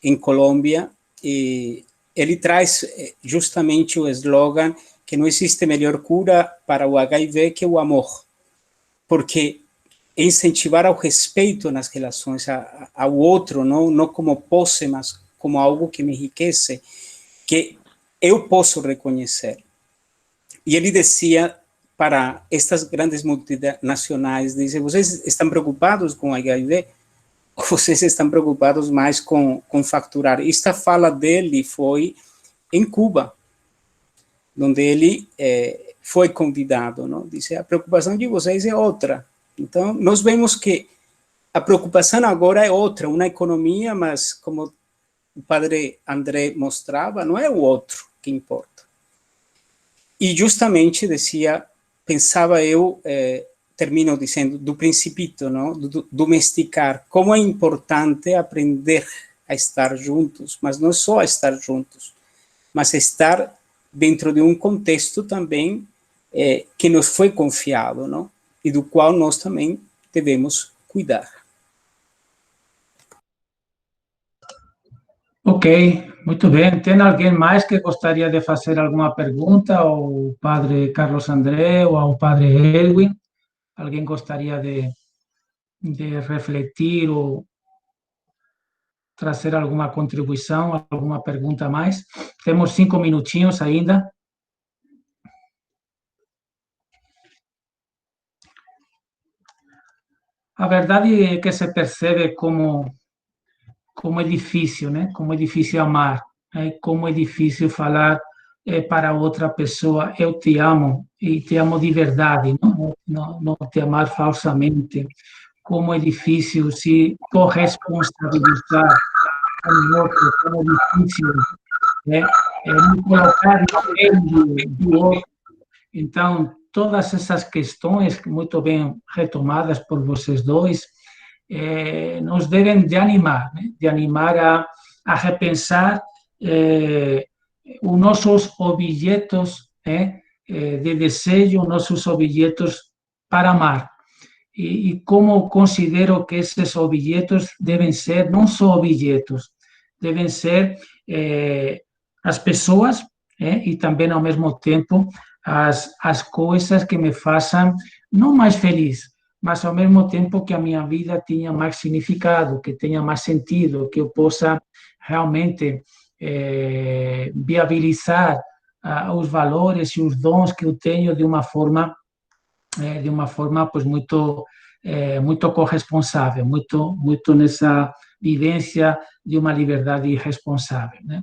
Speaker 2: em Colômbia, e ele traz justamente o slogan que não existe melhor cura para o HIV que o amor, porque incentivar ao respeito nas relações ao outro, não como posse, mas como algo que me enriquece, que eu posso reconhecer. E ele dizia para estas grandes multinacionais, dizia, vocês estão preocupados com HIV? Ou vocês estão preocupados mais com facturar? Esta fala dele foi em Cuba, onde ele foi convidado, não? Disse, a preocupação de vocês é outra. Então, nós vemos que a preocupação agora é outra, uma economia, mas como o padre André mostrava, não é o outro que importa. E justamente pensava eu, termino dizendo, do Principito, não? Do domesticar, como é importante aprender a estar juntos, mas não só a estar juntos, mas estar dentro de um contexto também que nos foi confiado, não? E do qual nós também devemos cuidar.
Speaker 1: Ok, muito bem. Tem alguém mais que gostaria de fazer alguma pergunta ao padre Carlos André ou ao padre Elwin? Alguém gostaria de refletir ou trazer alguma contribuição, alguma pergunta a mais? Temos 5 minutinhos ainda. A verdade é que se percebe como é difícil, né? Como é difícil amar, né? Como é difícil falar para outra pessoa, eu te amo, e te amo de verdade, não te amar falsamente. Como é difícil se corresponsabilizar com o outro, como é difícil, né? Me colocar no meio do outro. Então, todas essas questões, muito bem retomadas por vocês dois, nos devem de animar, né? De animar a repensar os nossos objetos, né? De desejo, nossos objetos para amar. E como considero que esses objetos devem ser, não só objetos, devem ser as pessoas, e também, ao mesmo tempo, as coisas que me façam não mais feliz, mas ao mesmo tempo que a minha vida tenha mais significado, que tenha mais sentido, que eu possa realmente viabilizar os valores e os dons que eu tenho de uma forma pues muito corresponsável, muito nessa vivência de uma liberdade responsável, né?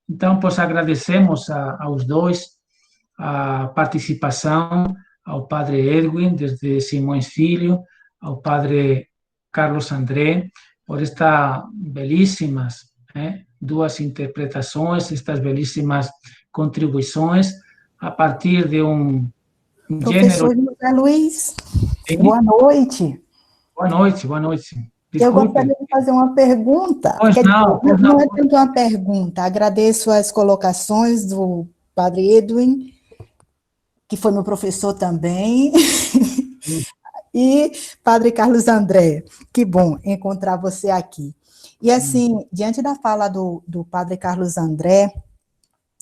Speaker 1: Então, pois agradecemos aos dois a participação, ao padre Edwin, desde Simões Filho, ao padre Carlos André, por estas belíssimas duas interpretações, estas belíssimas contribuições, a partir de
Speaker 4: Professor José Luiz, boa noite.
Speaker 1: Boa noite, boa noite.
Speaker 4: Eu gostaria de fazer uma pergunta.
Speaker 1: Pois não,
Speaker 4: não é tanto uma pergunta. Agradeço as colocações do padre Edwin, que foi meu professor também, e padre Carlos André. Que bom encontrar você aqui. E assim, diante da fala do padre Carlos André,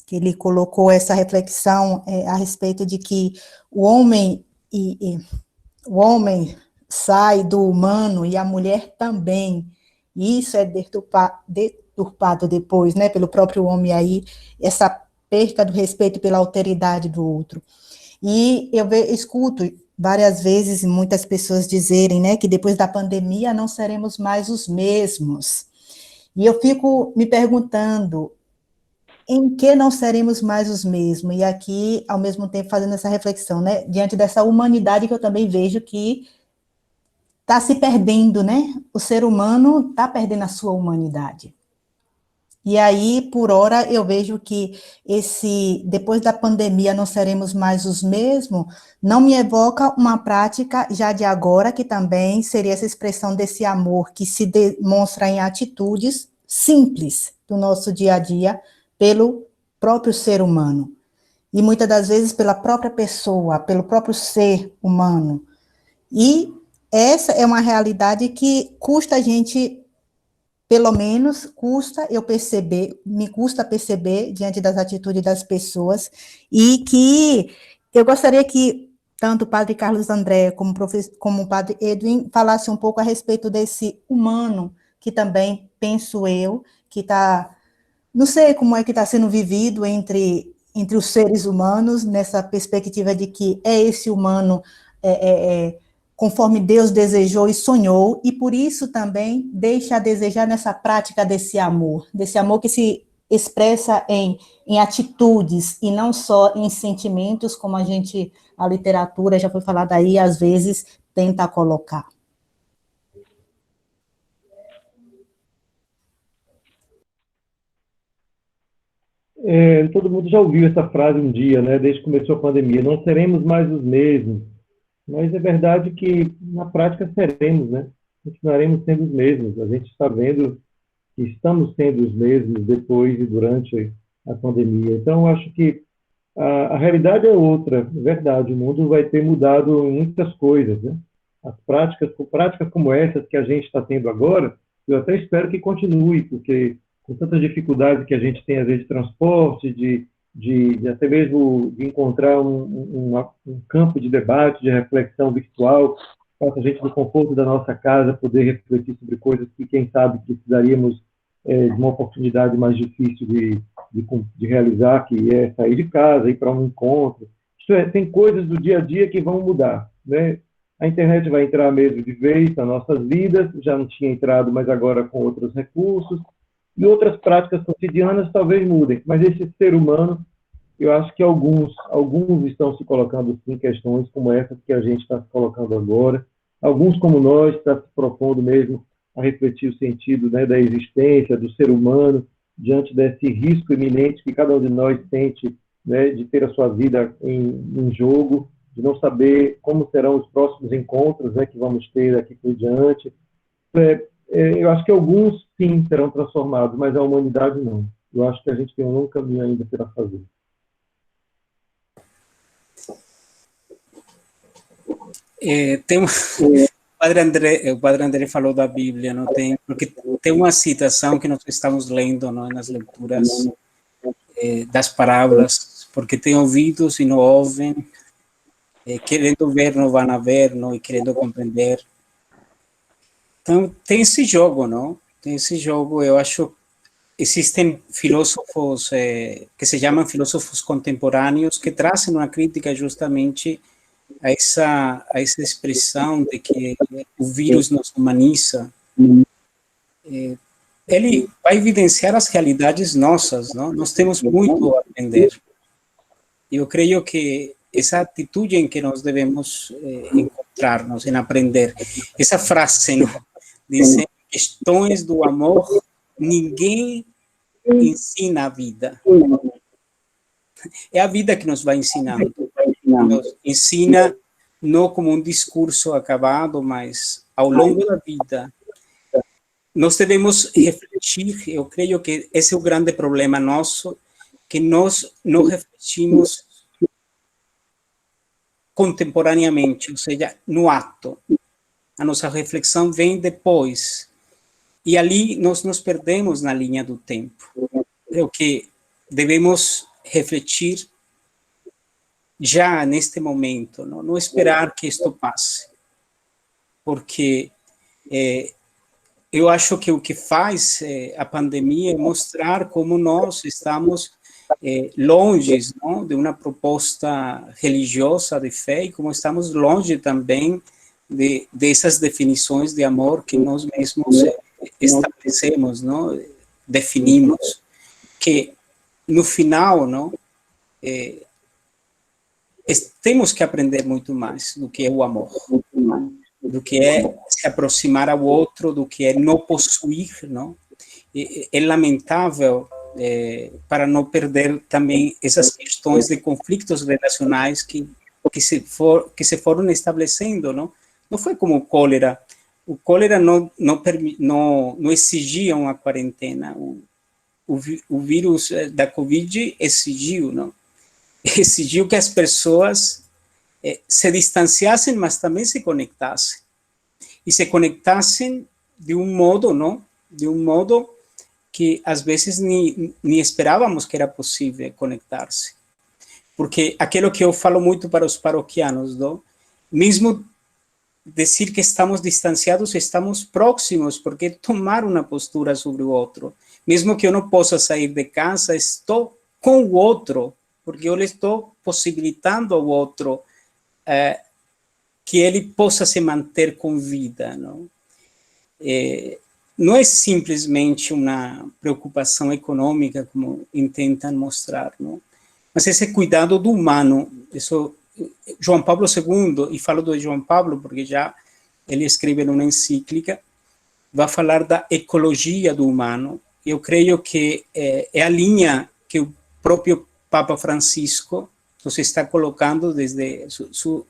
Speaker 4: que ele colocou essa reflexão a respeito de que o homem sai do humano e a mulher também, e isso é deturpado depois, né, pelo próprio homem aí, essa perca do respeito pela alteridade do outro. E eu escuto várias vezes muitas pessoas dizerem, né, que depois da pandemia não seremos mais os mesmos. E eu fico me perguntando, em que não seremos mais os mesmos? E aqui, ao mesmo tempo, fazendo essa reflexão, né, diante dessa humanidade que eu também vejo que está se perdendo, né? O ser humano está perdendo a sua humanidade. E aí, por hora, eu vejo que depois da pandemia não seremos mais os mesmos, não me evoca uma prática já de agora, que também seria essa expressão desse amor que se demonstra em atitudes simples do nosso dia a dia, pelo próprio ser humano. E muitas das vezes pela própria pessoa, pelo próprio ser humano. E essa é uma realidade que custa a gente, pelo menos, me custa perceber diante das atitudes das pessoas, e que eu gostaria que tanto o padre Carlos André como o padre Edwin falasse um pouco a respeito desse humano, que também, penso eu, que está, não sei como é que está sendo vivido entre os seres humanos, nessa perspectiva de que é esse humano conforme Deus desejou e sonhou, e por isso também deixa a desejar nessa prática desse amor que se expressa em atitudes e não só em sentimentos, como a literatura, já foi falada aí, às vezes tenta colocar.
Speaker 3: Todo mundo já ouviu essa frase um dia, né? Desde que começou a pandemia, não seremos mais os mesmos. Mas é verdade que, na prática, seremos, né? Continuaremos sendo os mesmos. A gente está vendo que estamos sendo os mesmos depois e durante a pandemia. Então, acho que a realidade é outra, é verdade. O mundo vai ter mudado em muitas coisas, né? As práticas como essas que a gente está tendo agora, eu até espero que continue, porque com tantas dificuldades que a gente tem, às vezes, de transporte, de até mesmo de encontrar um campo de debate, de reflexão virtual, para a gente, do conforto da nossa casa, poder refletir sobre coisas que, quem sabe, precisaríamos de uma oportunidade mais difícil de realizar, que é sair de casa, ir para um encontro. Tem coisas do dia a dia que vão mudar, né? A internet vai entrar mesmo de vez nas nossas vidas, já não tinha entrado, mas agora com outros recursos, e outras práticas cotidianas talvez mudem, mas esse ser humano, eu acho que alguns estão se colocando em questões como essas que a gente está se colocando agora, alguns como nós estão se propondo mesmo a refletir o sentido, né, da existência, do ser humano, diante desse risco iminente que cada um de nós sente, né, de ter a sua vida em jogo, de não saber como serão os próximos encontros, né, que vamos ter daqui por diante. Eu acho que alguns, sim, serão transformados, mas a humanidade não. Eu acho que a gente tem um longo caminho ainda para fazer.
Speaker 2: O padre André falou da Bíblia, não tem? Porque tem uma citação que nós estamos lendo, não, nas leituras das parábolas, porque tem ouvidos e não ouvem, querendo ver, não van a ver, não, e querendo compreender. Então, tem esse jogo, não? Tem esse jogo, eu acho. Existem filósofos que se chamam filósofos contemporâneos que trazem uma crítica justamente a essa expressão de que o vírus nos humaniza. Ele vai evidenciar as realidades nossas, não? Nós temos muito a aprender. Eu creio que essa atitude em que nós devemos encontrar-nos, em aprender. Essa frase, não? Diz, questões do amor, ninguém ensina a vida. É a vida que nos vai ensinando. Nos ensina não como um discurso acabado, mas ao longo da vida. Nós devemos refletir, eu creio que esse é o grande problema nosso, que nós não refletimos contemporaneamente, ou seja, no ato. A nossa reflexão vem depois. E ali nós nos perdemos na linha do tempo. Creio que devemos refletir já neste momento, não esperar que isto passe. Porque eu acho que o que faz a pandemia é mostrar como nós estamos longe, não, de uma proposta religiosa de fé e como estamos longe também dessas definições de amor que nós mesmos estabelecemos, não, definimos, que no final, não, temos que aprender muito mais do que é o amor, do que é se aproximar ao outro, do que é não possuir, não? É lamentável para não perder também essas questões de conflitos relacionais que se foram estabelecendo, não? Não foi como o cólera. O cólera não exigia uma quarentena. O vírus da Covid exigiu, não? Exigiu que as pessoas se distanciassem, mas também se conectassem. E se conectassem de um modo, não? De um modo que às vezes nem esperávamos que era possível conectar-se. Porque aquilo que eu falo muito para os paroquianos, não? Mesmo dizer que estamos distanciados, estamos próximos, porque tomar uma postura sobre o outro. Mesmo que eu não possa sair de casa, estou com o outro, porque eu lhe estou possibilitando ao outro que ele possa se manter com vida, não? Não é simplesmente uma preocupação econômica, como intentam mostrar, não? Mas esse cuidado do humano. Isso, João Paulo II, e falo do João Paulo porque já ele escreve numa encíclica, vai falar da ecologia do humano. Eu creio que é a linha que o próprio Papa Francisco nos está colocando desde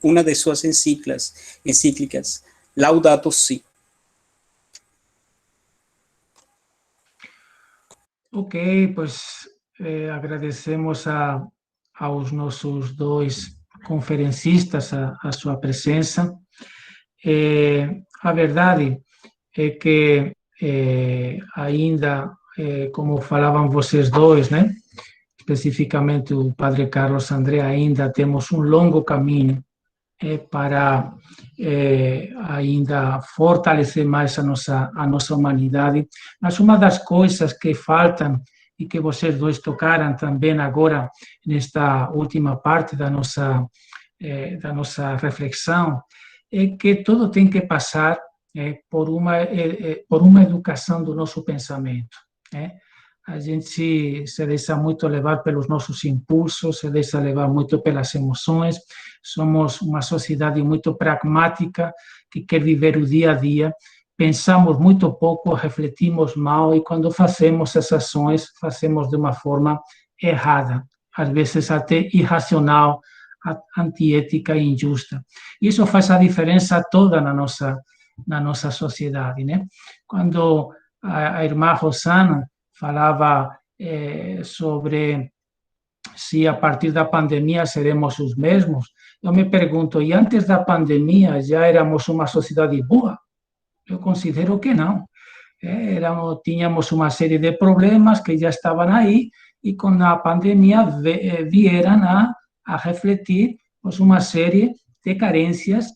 Speaker 2: uma de suas encíclicas, Laudato Si.
Speaker 1: Ok, pues agradecemos aos nossos dois conferencistas a sua presença. A verdade é que ainda, como falavam vocês dois, né? Especificamente o Padre Carlos André, ainda temos um longo caminho para ainda fortalecer mais a nossa humanidade. Mas uma das coisas que faltam e que vocês dois tocaram também agora nesta última parte da nossa reflexão é que tudo tem que passar por uma educação do nosso pensamento. A gente se deixa muito levar pelos nossos impulsos, se deixa levar muito pelas emoções. Somos uma sociedade muito pragmática, que quer viver o dia a dia. Pensamos muito pouco, refletimos mal, e quando fazemos essas ações, fazemos de uma forma errada, às vezes até irracional, antiética e injusta. Isso faz a diferença toda na nossa sociedade, né? Quando a irmã Rosana falava sobre se a partir da pandemia seremos os mesmos, eu me pergunto, e antes da pandemia já éramos uma sociedade boa? Eu considero que não. Tínhamos uma série de problemas que já estavam aí, e com a pandemia vieram a refletir pues, uma série de carências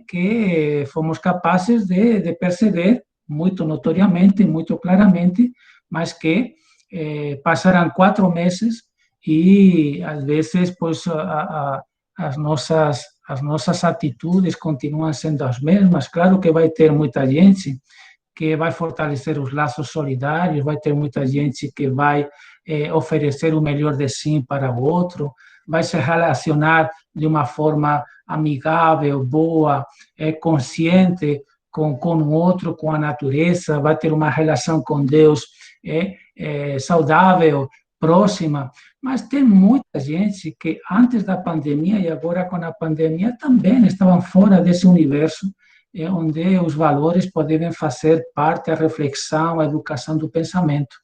Speaker 1: que fomos capazes de perceber muito notoriamente, muito claramente, mas que passaram 4 meses e, às vezes, pois, as nossas atitudes continuam sendo as mesmas. Claro que vai ter muita gente que vai fortalecer os laços solidários, vai ter muita gente que vai oferecer o melhor de si para o outro, vai se relacionar de uma forma amigável, boa, consciente com o outro, com a natureza, vai ter uma relação com Deus saudável, próxima, mas tem muita gente que antes da pandemia e agora com a pandemia também estavam fora desse universo onde os valores podem fazer parte da reflexão, a educação do pensamento.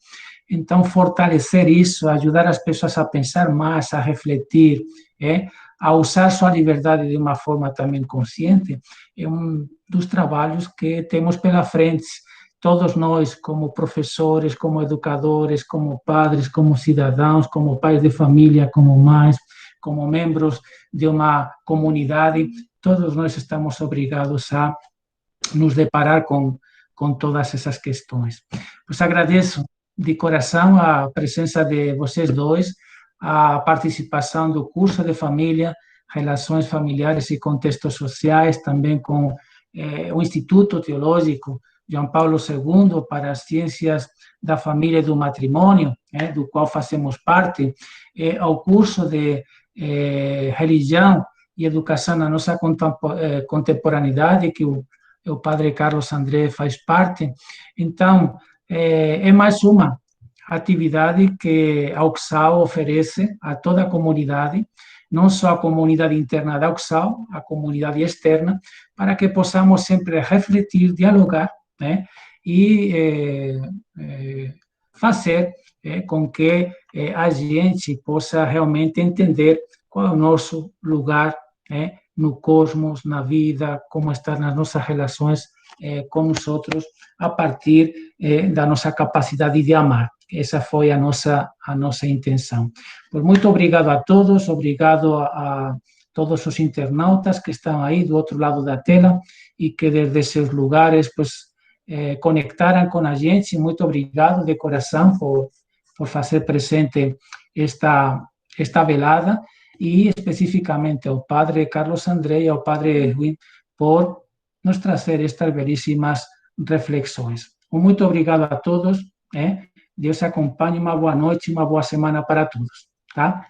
Speaker 1: Então, fortalecer isso, ajudar as pessoas a pensar mais, a refletir, a usar sua liberdade de uma forma também consciente, é um dos trabalhos que temos pela frente. Todos nós, como professores, como educadores, como padres, como cidadãos, como pais de família, como mães, como membros de uma comunidade, todos nós estamos obrigados a nos deparar com todas essas questões. Pues agradeço de coração a presença de vocês dois, a participação do curso de família, relações familiares e contextos sociais, também com o Instituto Teológico João Paulo II para as ciências da família e do matrimônio, do qual fazemos parte, ao curso de religião e educação na nossa contemporaneidade, que o padre Carlos André faz parte. Então, é mais uma atividade que a UXAO oferece a toda a comunidade, não só a comunidade interna da UXAO, a comunidade externa, para que possamos sempre refletir, dialogar, e fazer com que a gente possa realmente entender qual é o nosso lugar no cosmos, na vida, como estar nas nossas relações com os outros, a partir da nossa capacidade de amar. Essa foi a nossa intenção. Pues muito obrigado a todos, obrigado a todos os internautas que estão aí do outro lado da tela e que desde seus lugares pues, conectaram com a gente. Muito obrigado de coração por fazer presente esta velada, e especificamente ao padre Carlos André e ao padre Edwin por nos trazer estas belíssimas reflexões. Muito obrigado a todos, Deus acompanhe, uma boa noite, uma boa semana para todos, tá?